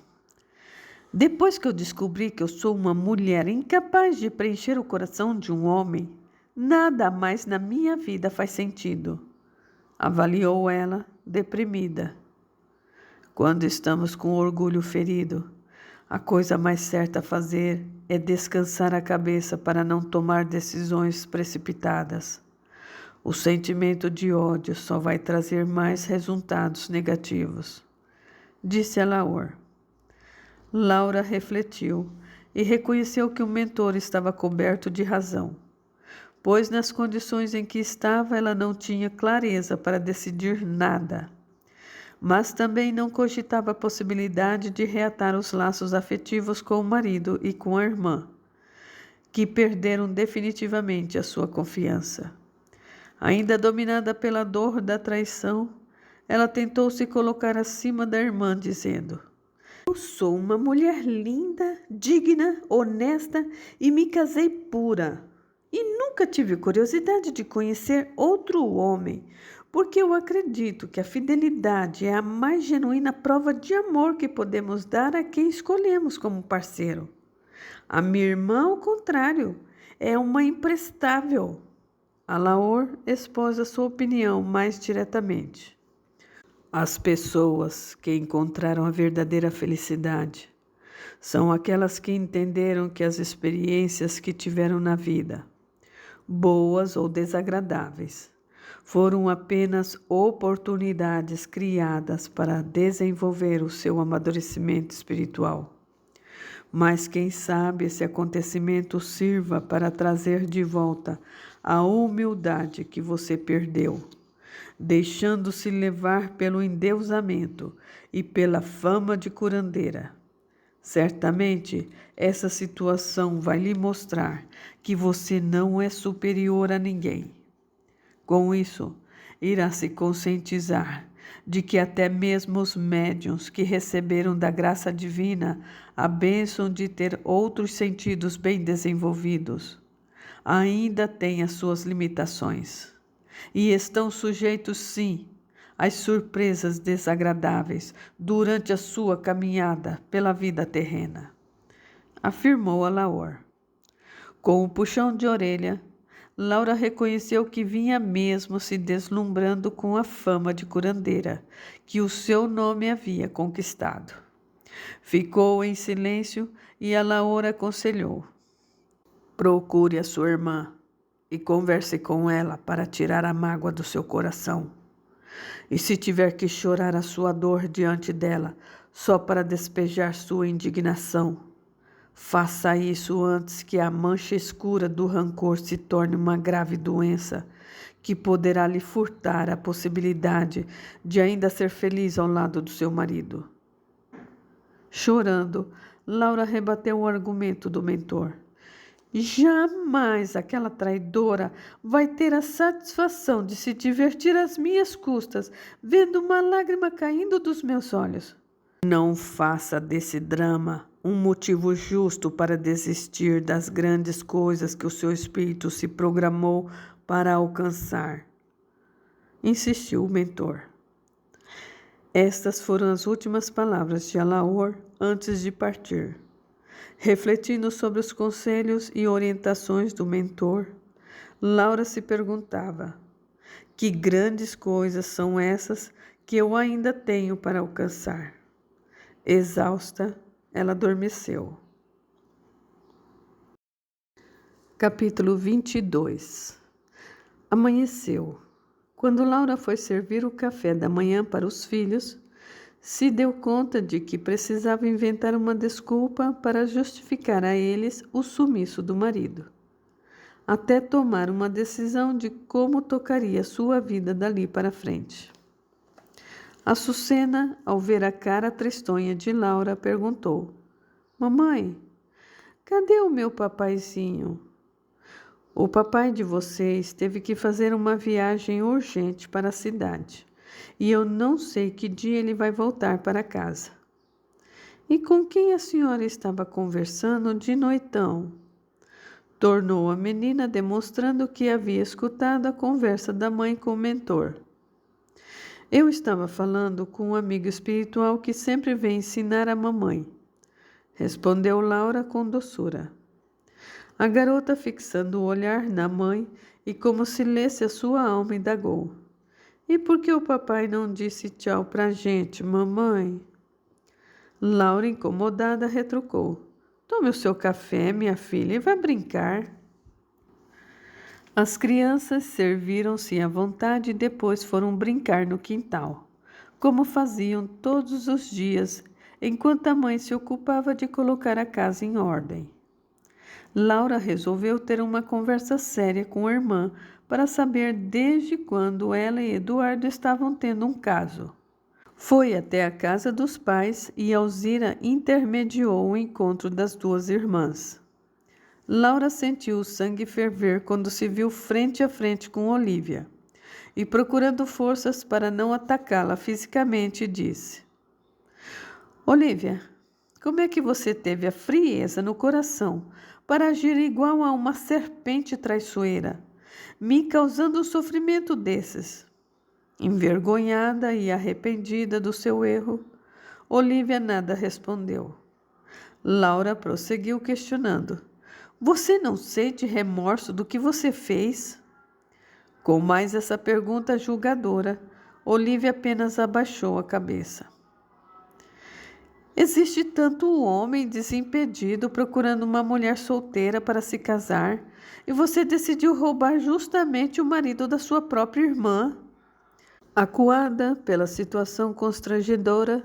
[SPEAKER 1] Depois que eu descobri que eu sou uma mulher incapaz de preencher o coração de um homem, nada mais na minha vida faz sentido, avaliou ela, deprimida. Quando estamos com o orgulho ferido, a coisa mais certa a fazer é descansar a cabeça para não tomar decisões precipitadas. O sentimento de ódio só vai trazer mais resultados negativos, disse Alaor. Laura refletiu e reconheceu que o mentor estava coberto de razão, pois nas condições em que estava ela não tinha clareza para decidir nada, mas também não cogitava a possibilidade de reatar os laços afetivos com o marido e com a irmã, que perderam definitivamente a sua confiança. Ainda dominada pela dor da traição, ela tentou se colocar acima da irmã, dizendo: eu sou uma mulher linda, digna, honesta e me casei pura. E nunca tive curiosidade de conhecer outro homem, porque eu acredito que a fidelidade é a mais genuína prova de amor que podemos dar a quem escolhemos como parceiro. A minha irmã, ao contrário, é uma imprestável. Alaor expôs a sua opinião mais diretamente. As pessoas que encontraram a verdadeira felicidade são aquelas que entenderam que as experiências que tiveram na vida, boas ou desagradáveis, foram apenas oportunidades criadas para desenvolver o seu amadurecimento espiritual. Mas quem sabe esse acontecimento sirva para trazer de volta a humildade que você perdeu, deixando-se levar pelo endeusamento e pela fama de curandeira. Certamente, essa situação vai lhe mostrar que você não é superior a ninguém. Com isso, irá se conscientizar de que até mesmo os médiuns que receberam da graça divina a bênção de ter outros sentidos bem desenvolvidos, ainda têm as suas limitações. E estão sujeitos, sim, às surpresas desagradáveis durante a sua caminhada pela vida terrena, afirmou Alaor. Com um puxão de orelha, Laura reconheceu que vinha mesmo se deslumbrando com a fama de curandeira que o seu nome havia conquistado. Ficou em silêncio e Alaor aconselhou: procure a sua irmã e converse com ela para tirar a mágoa do seu coração. E se tiver que chorar a sua dor diante dela, só para despejar sua indignação, faça isso antes que a mancha escura do rancor se torne uma grave doença, que poderá lhe furtar a possibilidade de ainda ser feliz ao lado do seu marido. Chorando, Laura rebateu o argumento do mentor. Jamais aquela traidora vai ter a satisfação de se divertir às minhas custas, vendo uma lágrima caindo dos meus olhos. Não faça desse drama um motivo justo para desistir das grandes coisas que o seu espírito se programou para alcançar, insistiu o mentor. Estas foram as últimas palavras de Alaor antes de partir. Refletindo sobre os conselhos e orientações do mentor, Laura se perguntava: que grandes coisas são essas que eu ainda tenho para alcançar? Exausta, ela adormeceu. Capítulo 22. Amanheceu. Quando Laura foi servir o café da manhã para os filhos, se deu conta de que precisava inventar uma desculpa para justificar a eles o sumiço do marido, até tomar uma decisão de como tocaria sua vida dali para frente. Açucena, ao ver a cara tristonha de Laura, perguntou: Mamãe, cadê o meu papaizinho? O papai de vocês teve que fazer uma viagem urgente para a cidade e eu não sei que dia ele vai voltar para casa. E com quem a senhora estava conversando de noitão? Tornou a menina, demonstrando que havia escutado a conversa da mãe com o mentor. Eu estava falando com um amigo espiritual que sempre vem ensinar a mamãe, respondeu Laura com doçura. A garota, fixando o olhar na mãe e como se lesse a sua alma, indagou: E por que o papai não disse tchau pra gente, mamãe? Laura, incomodada, retrucou: Tome o seu café, minha filha, e vá brincar. As crianças serviram-se à vontade e depois foram brincar no quintal, como faziam todos os dias, enquanto a mãe se ocupava de colocar a casa em ordem. Laura resolveu ter uma conversa séria com a irmã para saber desde quando ela e Eduardo estavam tendo um caso. Foi até a casa dos pais e Alzira intermediou o encontro das duas irmãs. Laura sentiu o sangue ferver quando se viu frente a frente com Olívia e, procurando forças para não atacá-la fisicamente, disse: Olívia, como é que você teve a frieza no coração para agir igual a uma serpente traiçoeira, me causando um sofrimento desses? Envergonhada e arrependida do seu erro, Olívia nada respondeu. Laura prosseguiu questionando: Você não sente remorso do que você fez? Com mais essa pergunta julgadora, Olívia apenas abaixou a cabeça. Existe tanto homem desimpedido procurando uma mulher solteira para se casar e você decidiu roubar justamente o marido da sua própria irmã. Acuada pela situação constrangedora,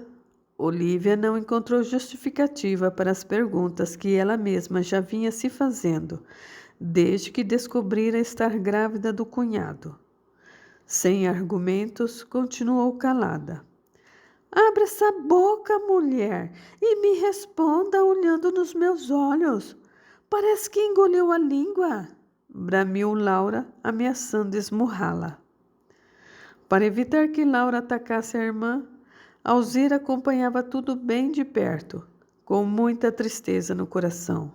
[SPEAKER 1] Olívia não encontrou justificativa para as perguntas que ela mesma já vinha se fazendo desde que descobrira estar grávida do cunhado. Sem argumentos, continuou calada. Abra essa boca, mulher, e me responda olhando nos meus olhos. Parece que engoliu a língua, bramiu Laura, ameaçando esmurrá-la. Para evitar que Laura atacasse a irmã, Alzira acompanhava tudo bem de perto, com muita tristeza no coração.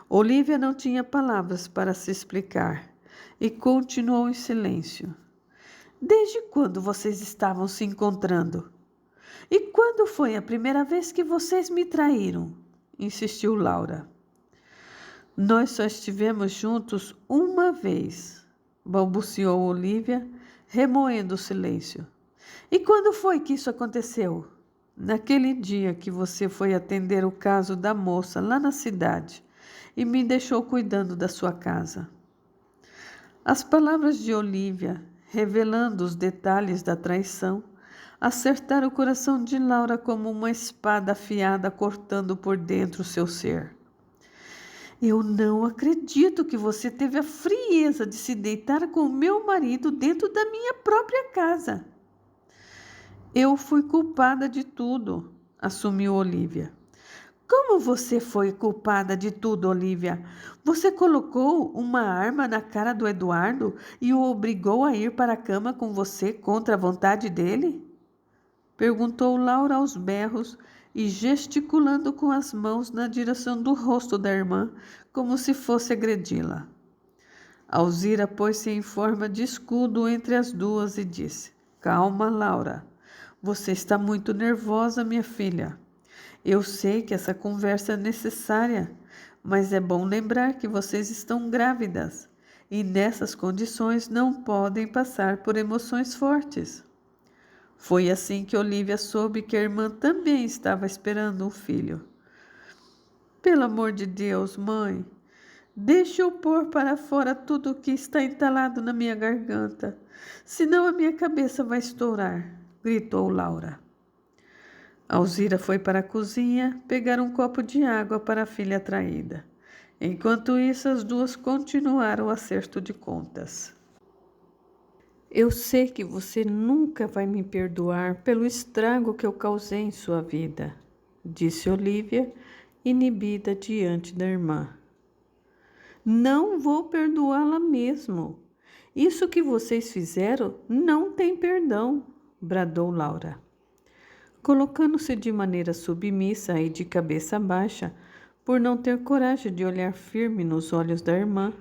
[SPEAKER 1] Olívia não tinha palavras para se explicar e continuou em silêncio. Desde quando vocês estavam se encontrando? E quando foi a primeira vez que vocês me traíram? Insistiu Laura. Nós só estivemos juntos uma vez, balbuciou Olívia, remoendo o silêncio. E quando foi que isso aconteceu? Naquele dia que você foi atender o caso da moça lá na cidade e me deixou cuidando da sua casa. As palavras de Olívia, revelando os detalhes da traição, acertaram o coração de Laura como uma espada afiada cortando por dentro o seu ser. Eu não acredito que você teve a frieza de se deitar com o meu marido dentro da minha própria casa. Eu fui culpada de tudo, assumiu Olívia. Como você foi culpada de tudo, Olívia? Você colocou uma arma na cara do Eduardo e o obrigou a ir para a cama com você contra a vontade dele? Perguntou Laura aos berros e gesticulando com as mãos na direção do rosto da irmã, como se fosse agredi-la. Alzira pôs-se em forma de escudo entre as duas e disse: Calma, Laura. Você está muito nervosa, minha filha. Eu sei que essa conversa é necessária, mas é bom lembrar que vocês estão grávidas e nessas condições não podem passar por emoções fortes. Foi assim que Olívia soube que a irmã também estava esperando um filho. Pelo amor de Deus, mãe, Deixe eu pôr para fora tudo o que está entalado na minha garganta, senão a minha cabeça vai estourar, gritou Laura. Alzira foi para a cozinha pegar um copo de água para a filha traída. Enquanto isso, as duas continuaram o acerto de contas. Eu sei que você nunca vai me perdoar pelo estrago que eu causei em sua vida, disse Olívia, inibida diante da irmã. Não vou perdoá-la mesmo. Isso que vocês fizeram não tem perdão, bradou Laura. Colocando-se de maneira submissa e de cabeça baixa, por não ter coragem de olhar firme nos olhos da irmã,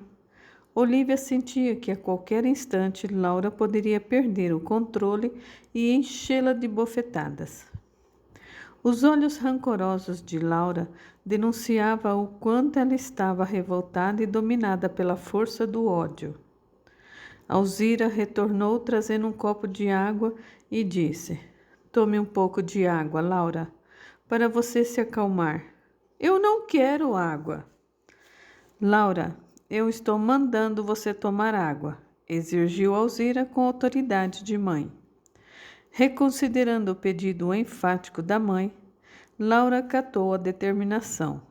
[SPEAKER 1] Olívia sentia que a qualquer instante Laura poderia perder o controle e enchê-la de bofetadas. Os olhos rancorosos de Laura denunciavam o quanto ela estava revoltada e dominada pela força do ódio. Alzira retornou trazendo um copo de água e disse: Tome um pouco de água, Laura, para você se acalmar. Eu não quero água. Laura, eu estou mandando você tomar água, exigiu Alzira com autoridade de mãe. Reconsiderando o pedido enfático da mãe, Laura acatou a determinação.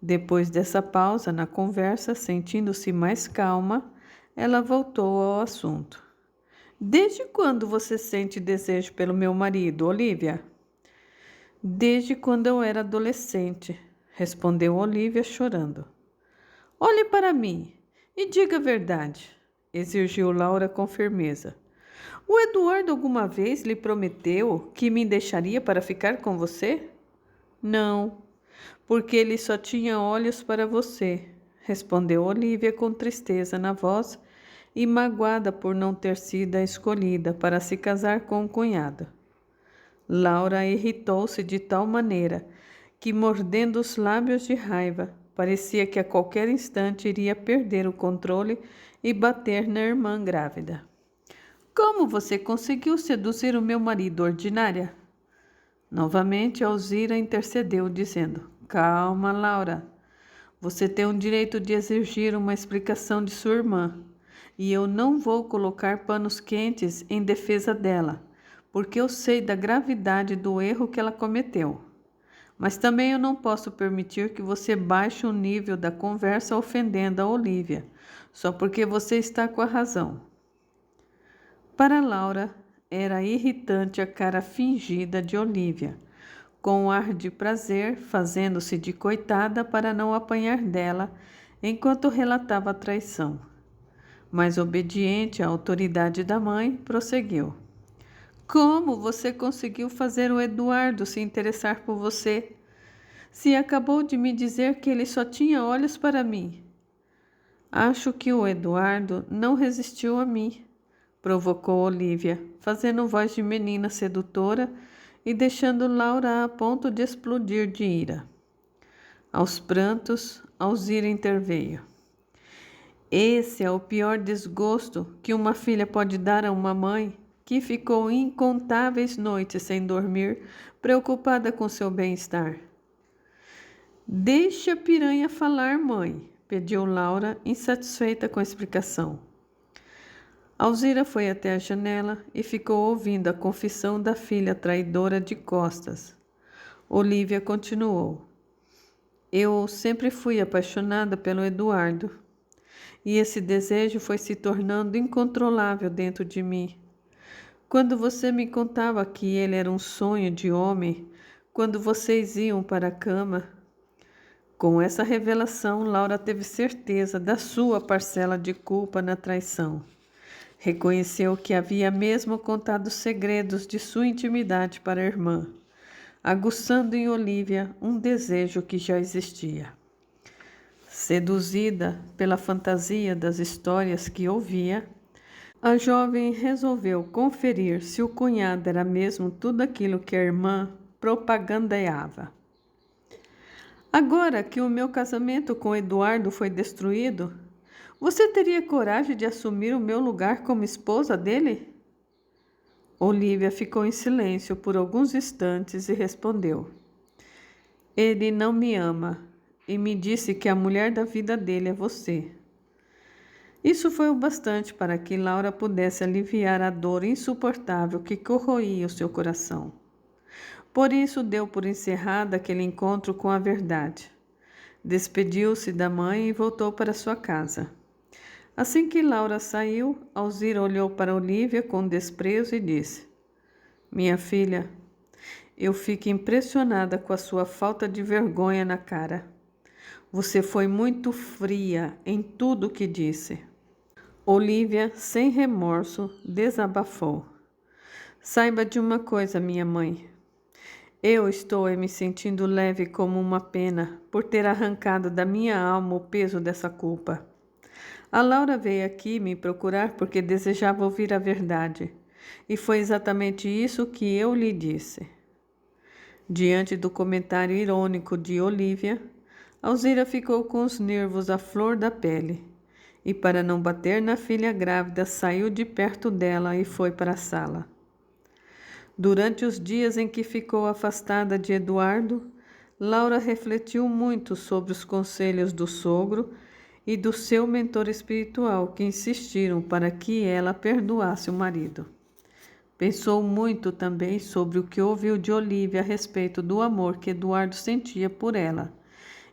[SPEAKER 1] Depois dessa pausa na conversa, sentindo-se mais calma, ela voltou ao assunto. Desde quando você sente desejo pelo meu marido, Olívia? Desde quando eu era adolescente, respondeu Olívia chorando. Olhe para mim e diga a verdade, exigiu Laura com firmeza. O Eduardo alguma vez lhe prometeu que me deixaria para ficar com você? Não, porque ele só tinha olhos para você, respondeu Olívia com tristeza na voz e magoada por não ter sido a escolhida para se casar com o cunhado. Laura irritou-se de tal maneira que, mordendo os lábios de raiva, parecia que a qualquer instante iria perder o controle e bater na irmã grávida. Como você conseguiu seduzir o meu marido, ordinária? Novamente, Alzira intercedeu, dizendo: Calma, Laura. Você tem o direito de exigir uma explicação de sua irmã. E eu não vou colocar panos quentes em defesa dela, porque eu sei da gravidade do erro que ela cometeu. Mas também eu não posso permitir que você baixe o nível da conversa ofendendo a Olívia, só porque você está com a razão. Para Laura, era irritante a cara fingida de Olívia, com um ar de prazer, fazendo-se de coitada para não apanhar dela, enquanto relatava a traição. Mas obediente à autoridade da mãe, prosseguiu. Como você conseguiu fazer o Eduardo se interessar por você? Se acabou de me dizer que ele só tinha olhos para mim. Acho que o Eduardo não resistiu a mim, provocou Olívia, fazendo voz de menina sedutora e deixando Laura a ponto de explodir de ira. Aos prantos, Alzira interveio. Esse é o pior desgosto que uma filha pode dar a uma mãe que ficou incontáveis noites sem dormir, preocupada com seu bem-estar. Deixe a piranha falar, mãe, pediu Laura, insatisfeita com a explicação. Alzira foi até a janela e ficou ouvindo a confissão da filha traidora de costas. Olívia continuou. Eu sempre fui apaixonada pelo Eduardo. E esse desejo foi se tornando incontrolável dentro de mim. Quando você me contava que ele era um sonho de homem, quando vocês iam para a cama. Com essa revelação, Laura teve certeza da sua parcela de culpa na traição. Reconheceu que havia mesmo contado segredos de sua intimidade para a irmã, aguçando em Olívia um desejo que já existia. Seduzida pela fantasia das histórias que ouvia, a jovem resolveu conferir se o cunhado era mesmo tudo aquilo que a irmã propagandeava. Agora que o meu casamento com Eduardo foi destruído, você teria coragem de assumir o meu lugar como esposa dele? Olívia ficou em silêncio por alguns instantes e respondeu: Ele não me ama. e me disse que a mulher da vida dele é você. Isso foi o bastante para que Laura pudesse aliviar a dor insuportável que corroía o seu coração. Por isso deu por encerrado aquele encontro com a verdade. Despediu-se da mãe e voltou para sua casa. Assim que Laura saiu, Alzira olhou para Olívia com desprezo e disse: Minha filha, eu fico impressionada com a sua falta de vergonha na cara. Você foi muito fria em tudo o que disse. Olívia, sem remorso, desabafou. Saiba de uma coisa, minha mãe. Eu estou me sentindo leve como uma pena por ter arrancado da minha alma o peso dessa culpa. A Laura veio aqui me procurar porque desejava ouvir a verdade, e foi exatamente isso que eu lhe disse. Diante do comentário irônico de Olívia, Alzira ficou com os nervos à flor da pele, e para não bater na filha grávida, saiu de perto dela e foi para a sala. Durante os dias em que ficou afastada de Eduardo, Laura refletiu muito sobre os conselhos do sogro e do seu mentor espiritual que insistiram para que ela perdoasse o marido. Pensou muito também sobre o que ouviu de Olívia a respeito do amor que Eduardo sentia por ela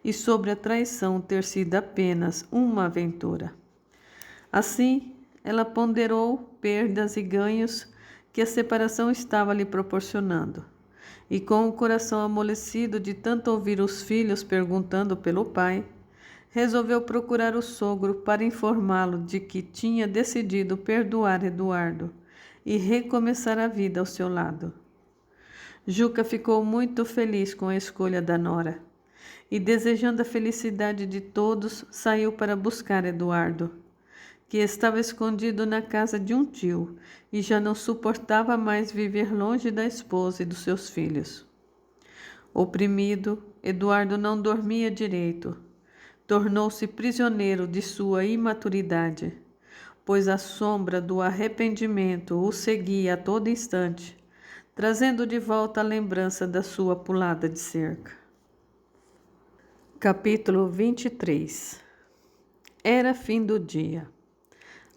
[SPEAKER 1] e sobre a traição ter sido apenas uma aventura. Assim, ela ponderou perdas e ganhos que a separação estava lhe proporcionando. E com o coração amolecido de tanto ouvir os filhos perguntando pelo pai, resolveu procurar o sogro para informá-lo de que tinha decidido perdoar Eduardo e recomeçar a vida ao seu lado. Juca ficou muito feliz com a escolha da nora e, desejando a felicidade de todos, saiu para buscar Eduardo, que estava escondido na casa de um tio e já não suportava mais viver longe da esposa e dos seus filhos. Oprimido, Eduardo não dormia direito. Tornou-se prisioneiro de sua imaturidade, pois a sombra do arrependimento o seguia a todo instante, trazendo de volta a lembrança da sua pulada de cerca. Capítulo 23. Era fim do dia.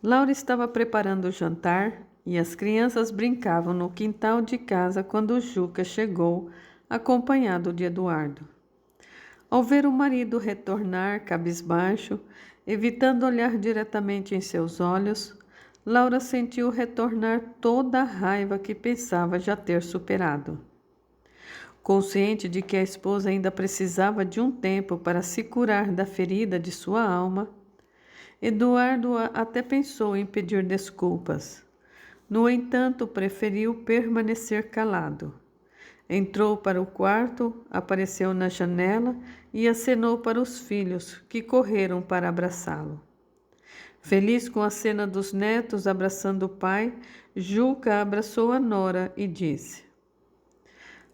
[SPEAKER 1] Laura estava preparando o jantar e as crianças brincavam no quintal de casa quando Juca chegou, acompanhado de Eduardo. Ao ver o marido retornar cabisbaixo, evitando olhar diretamente em seus olhos, Laura sentiu retornar toda a raiva que pensava já ter superado. Consciente de que a esposa ainda precisava de um tempo para se curar da ferida de sua alma, Eduardo até pensou em pedir desculpas. No entanto, preferiu permanecer calado. Entrou para o quarto, apareceu na janela e acenou para os filhos, que correram para abraçá-lo. Feliz com a cena dos netos abraçando o pai, Juca abraçou a nora e disse: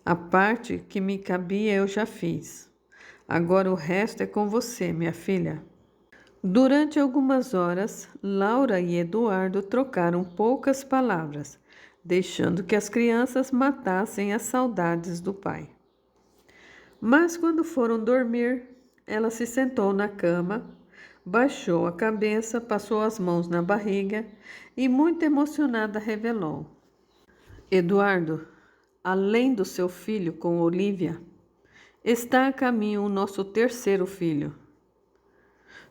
[SPEAKER 1] A parte que me cabia eu já fiz. Agora o resto é com você, minha filha. Durante algumas horas, Laura e Eduardo trocaram poucas palavras, deixando que as crianças matassem as saudades do pai. Mas quando foram dormir, ela se sentou na cama, baixou a cabeça, passou as mãos na barriga e, muito emocionada, revelou: Eduardo, além do seu filho com Olívia, está a caminho o nosso terceiro filho.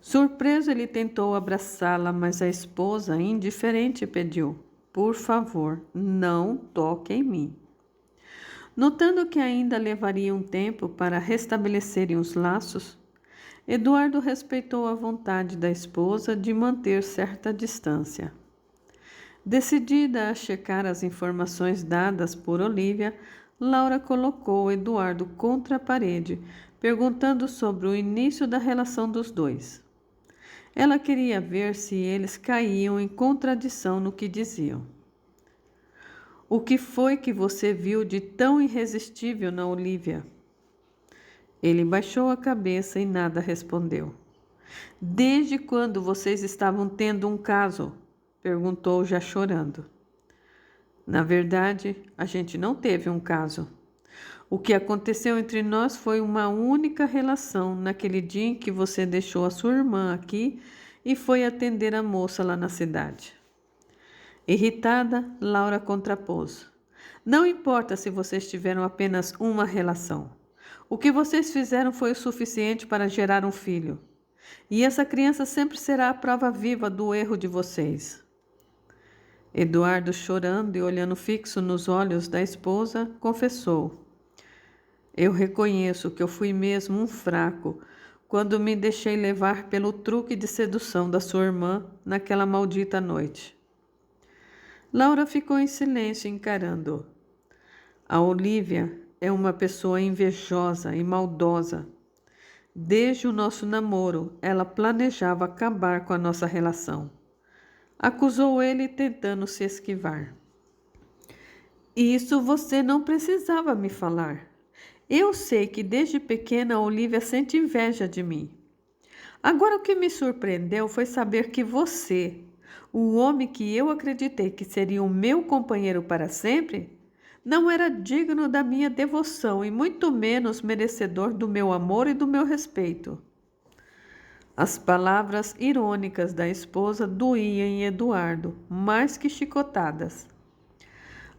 [SPEAKER 1] Surpreso, ele tentou abraçá-la, mas a esposa, indiferente, pediu: Por favor, não toque em mim. Notando que ainda levaria um tempo para restabelecerem os laços, Eduardo respeitou a vontade da esposa de manter certa distância. Decidida a checar as informações dadas por Olívia, Laura colocou Eduardo contra a parede, perguntando sobre o início da relação dos dois. Ela queria ver se eles caíam em contradição no que diziam. O que foi que você viu de tão irresistível na Olívia? Ele baixou a cabeça e nada respondeu. Desde quando vocês estavam tendo um caso? Perguntou já chorando. Na verdade, a gente não teve um caso. O que aconteceu entre nós foi uma única relação naquele dia em que você deixou a sua irmã aqui e foi atender a moça lá na cidade. Irritada, Laura contrapôs. Não importa se vocês tiveram apenas uma relação. O que vocês fizeram foi o suficiente para gerar um filho. E essa criança sempre será a prova viva do erro de vocês. Eduardo, chorando e olhando fixo nos olhos da esposa, confessou: eu reconheço que eu fui mesmo um fraco quando me deixei levar pelo truque de sedução da sua irmã naquela maldita noite. Laura ficou em silêncio encarando-o. A Olívia é uma pessoa invejosa e maldosa. Desde o nosso namoro, ela planejava acabar com a nossa relação. Acusou ele tentando se esquivar. Isso você não precisava me falar. Eu sei que desde pequena a Olívia sente inveja de mim. Agora o que me surpreendeu foi saber que você, o homem que eu acreditei que seria o meu companheiro para sempre, não era digno da minha devoção e muito menos merecedor do meu amor e do meu respeito. As palavras irônicas da esposa doíam em Eduardo, mais que chicotadas.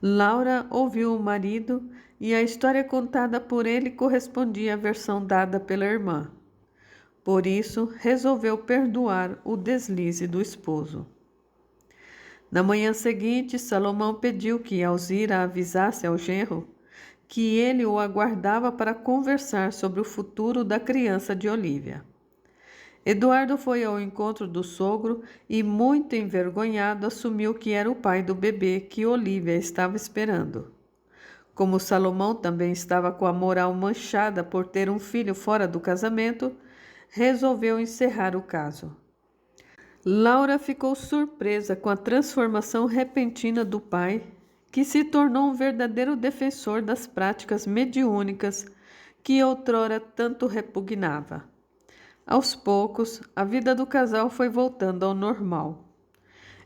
[SPEAKER 1] Laura ouviu o marido e a história contada por ele correspondia à versão dada pela irmã. Por isso, resolveu perdoar o deslize do esposo. Na manhã seguinte, Salomão pediu que Alzira avisasse ao genro que ele o aguardava para conversar sobre o futuro da criança de Olívia. Eduardo foi ao encontro do sogro e, muito envergonhado, assumiu que era o pai do bebê que Olívia estava esperando. Como Salomão também estava com a moral manchada por ter um filho fora do casamento, resolveu encerrar o caso. Laura ficou surpresa com a transformação repentina do pai, que se tornou um verdadeiro defensor das práticas mediúnicas que outrora tanto repugnava. Aos poucos, a vida do casal foi voltando ao normal.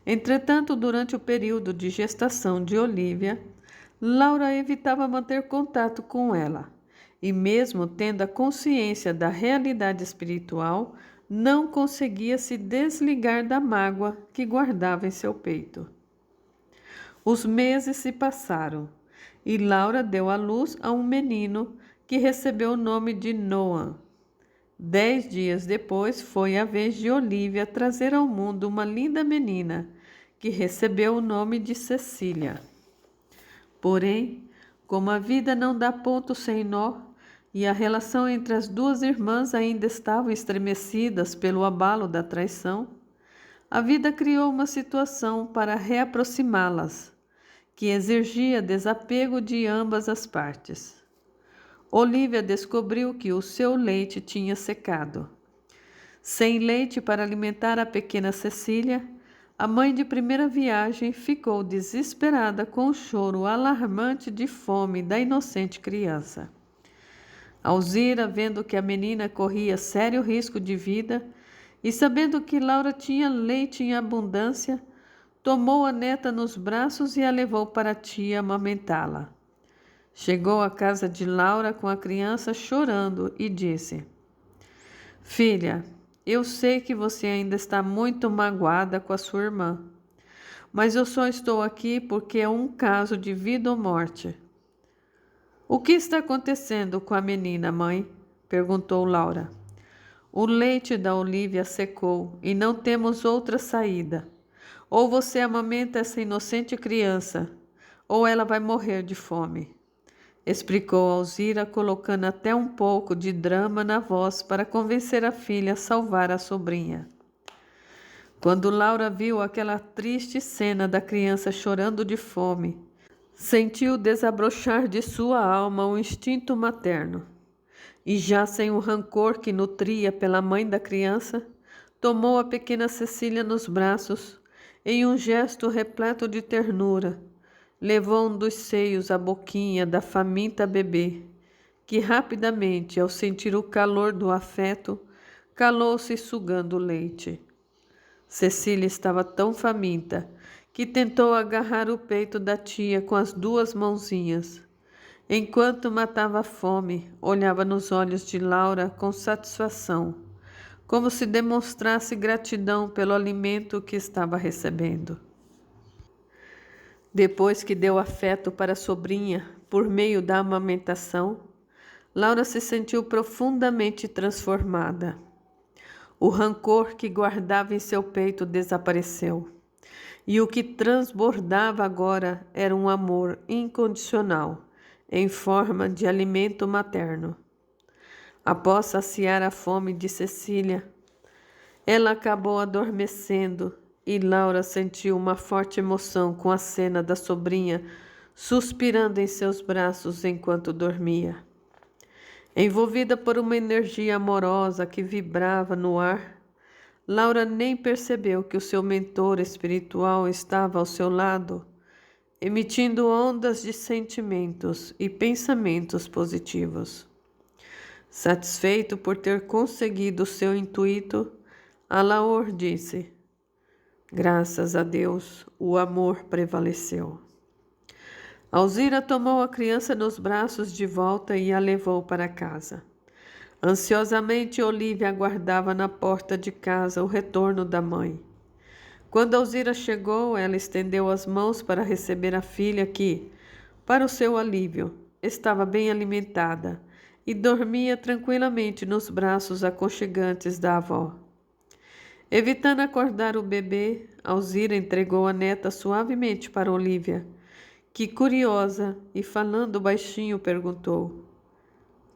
[SPEAKER 1] Entretanto, durante o período de gestação de Olívia, Laura evitava manter contato com ela, e mesmo tendo a consciência da realidade espiritual, não conseguia se desligar da mágoa que guardava em seu peito. Os meses se passaram, e Laura deu à luz a um menino que recebeu o nome de Noah. 10 dias depois, foi a vez de Olívia trazer ao mundo uma linda menina, que recebeu o nome de Cecília. Porém, como a vida não dá ponto sem nó, e a relação entre as duas irmãs ainda estavam estremecidas pelo abalo da traição, a vida criou uma situação para reaproximá-las, que exigia desapego de ambas as partes. Olívia descobriu que o seu leite tinha secado. Sem leite para alimentar a pequena Cecília, a mãe de primeira viagem ficou desesperada com o choro alarmante de fome da inocente criança. Alzira, vendo que a menina corria sério risco de vida e sabendo que Laura tinha leite em abundância, tomou a neta nos braços e a levou para a tia amamentá-la. Chegou à casa de Laura com a criança chorando e disse: Filha, eu sei que você ainda está muito magoada com a sua irmã, mas eu só estou aqui porque é um caso de vida ou morte. O que está acontecendo com a menina, mãe? Perguntou Laura. O leite da Olívia secou e não temos outra saída. Ou você amamenta essa inocente criança, ou ela vai morrer de fome. Explicou Alzira, colocando até um pouco de drama na voz para convencer a filha a salvar a sobrinha. Quando Laura viu aquela triste cena da criança chorando de fome, sentiu desabrochar de sua alma o instinto materno. E já sem o rancor que nutria pela mãe da criança, tomou a pequena Cecília nos braços, em um gesto repleto de ternura, levou um dos seios à boquinha da faminta bebê, que rapidamente, ao sentir o calor do afeto, calou-se sugando o leite. Cecília estava tão faminta que tentou agarrar o peito da tia com as duas mãozinhas, Enquanto matava a fome, olhava nos olhos de Laura com satisfação, como se demonstrasse gratidão pelo alimento que estava recebendo. Depois que deu afeto para a sobrinha por meio da amamentação, Laura se sentiu profundamente transformada. O rancor que guardava em seu peito desapareceu, e o que transbordava agora era um amor incondicional, em forma de alimento materno. Após saciar a fome de Cecília, ela acabou adormecendo e Laura sentiu uma forte emoção com a cena da sobrinha suspirando em seus braços enquanto dormia. Envolvida por uma energia amorosa que vibrava no ar, Laura nem percebeu que o seu mentor espiritual estava ao seu lado, emitindo ondas de sentimentos e pensamentos positivos. Satisfeito por ter conseguido o seu intuito, Alaor disse: "Graças a Deus, o amor prevaleceu." Alzira tomou a criança nos braços de volta e a levou para casa. Ansiosamente, Olívia aguardava na porta de casa o retorno da mãe. Quando Alzira chegou, ela estendeu as mãos para receber a filha que, para o seu alívio, estava bem alimentada e dormia tranquilamente nos braços aconchegantes da avó. Evitando acordar o bebê, Alzira entregou a neta suavemente para Olívia, que, curiosa e falando baixinho, perguntou: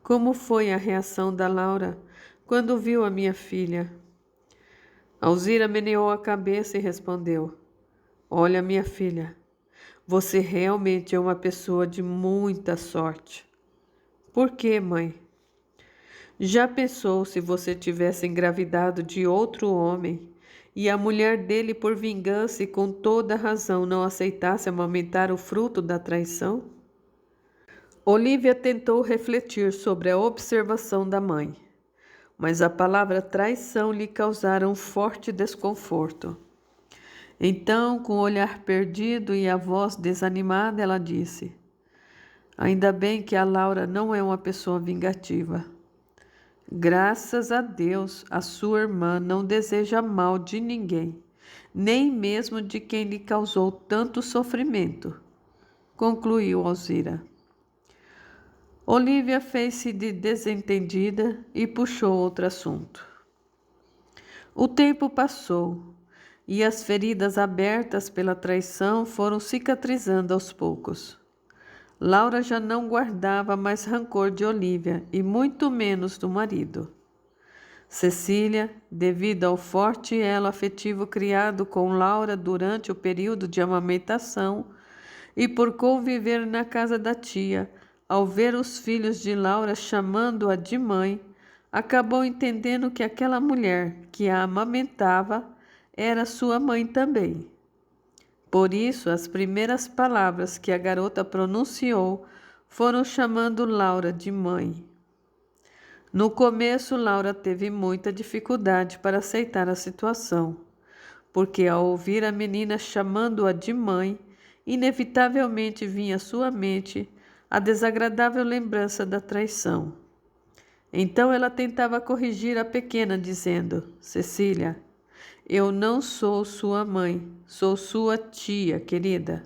[SPEAKER 1] "Como foi a reação da Laura quando viu a minha filha?" Alzira meneou a cabeça e respondeu: "Olha, minha filha, você realmente é uma pessoa de muita sorte." "Por quê, mãe?" "Já pensou se você tivesse engravidado de outro homem e a mulher dele, por vingança e com toda razão, não aceitasse amamentar o fruto da traição?" Olívia tentou refletir sobre a observação da mãe, mas a palavra traição lhe causara um forte desconforto. Então, com o olhar perdido e a voz desanimada, ela disse: "Ainda bem que a Laura não é uma pessoa vingativa. Graças a Deus, a sua irmã não deseja mal de ninguém, nem mesmo de quem lhe causou tanto sofrimento", concluiu Alzira. Olívia fez-se de desentendida e puxou outro assunto. O tempo passou e as feridas abertas pela traição foram cicatrizando aos poucos. Laura já não guardava mais rancor de Olívia e muito menos do marido. Cecília, devido ao forte elo afetivo criado com Laura durante o período de amamentação e por conviver na casa da tia, ao ver os filhos de Laura chamando-a de mãe, acabou entendendo que aquela mulher que a amamentava era sua mãe também. Por isso, as primeiras palavras que a garota pronunciou foram chamando Laura de mãe. No começo, Laura teve muita dificuldade para aceitar a situação, porque ao ouvir a menina chamando-a de mãe, inevitavelmente vinha à sua mente a desagradável lembrança da traição. Então ela tentava corrigir a pequena, dizendo: "Cecília, eu não sou sua mãe, sou sua tia, querida."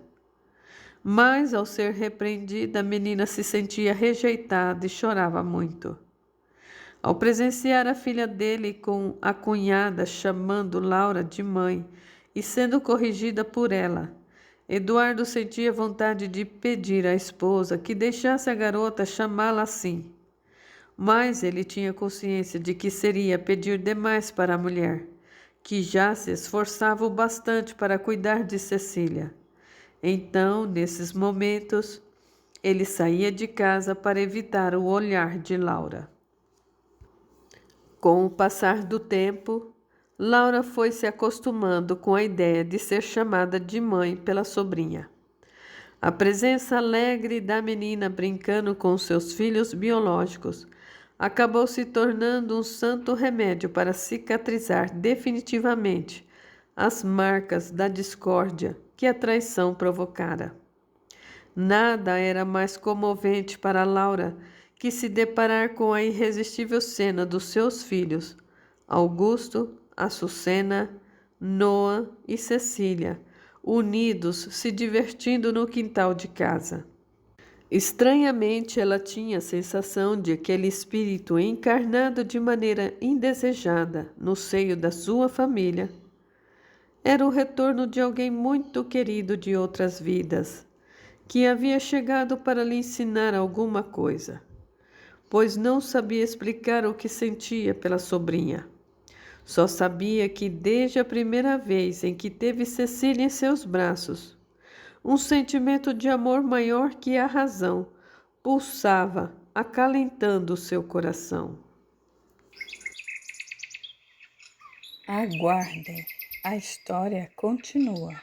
[SPEAKER 1] Mas, ao ser repreendida, a menina se sentia rejeitada e chorava muito. Ao presenciar a filha dele com a cunhada chamando Laura de mãe e sendo corrigida por ela, Eduardo sentia vontade de pedir à esposa que deixasse a garota chamá-la assim. Mas ele tinha consciência de que seria pedir demais para a mulher, que já se esforçava o bastante para cuidar de Cecília. Então, nesses momentos, ele saía de casa para evitar o olhar de Laura. Com o passar do tempo, Laura foi se acostumando com a ideia de ser chamada de mãe pela sobrinha. A presença alegre da menina brincando com seus filhos biológicos acabou se tornando um santo remédio para cicatrizar definitivamente as marcas da discórdia que a traição provocara. Nada era mais comovente para Laura que se deparar com a irresistível cena dos seus filhos, Augusto, Açucena, Noah e Cecília, unidos se divertindo no quintal de casa. Estranhamente, ela tinha a sensação de aquele espírito encarnado de maneira indesejada no seio da sua família. Era o retorno de alguém muito querido de outras vidas, que havia chegado para lhe ensinar alguma coisa, pois não sabia explicar o que sentia pela sobrinha. Só sabia que desde a primeira vez em que teve Cecília em seus braços, um sentimento de amor maior que a razão pulsava, acalentando o seu coração.
[SPEAKER 2] Aguardem, a história continua.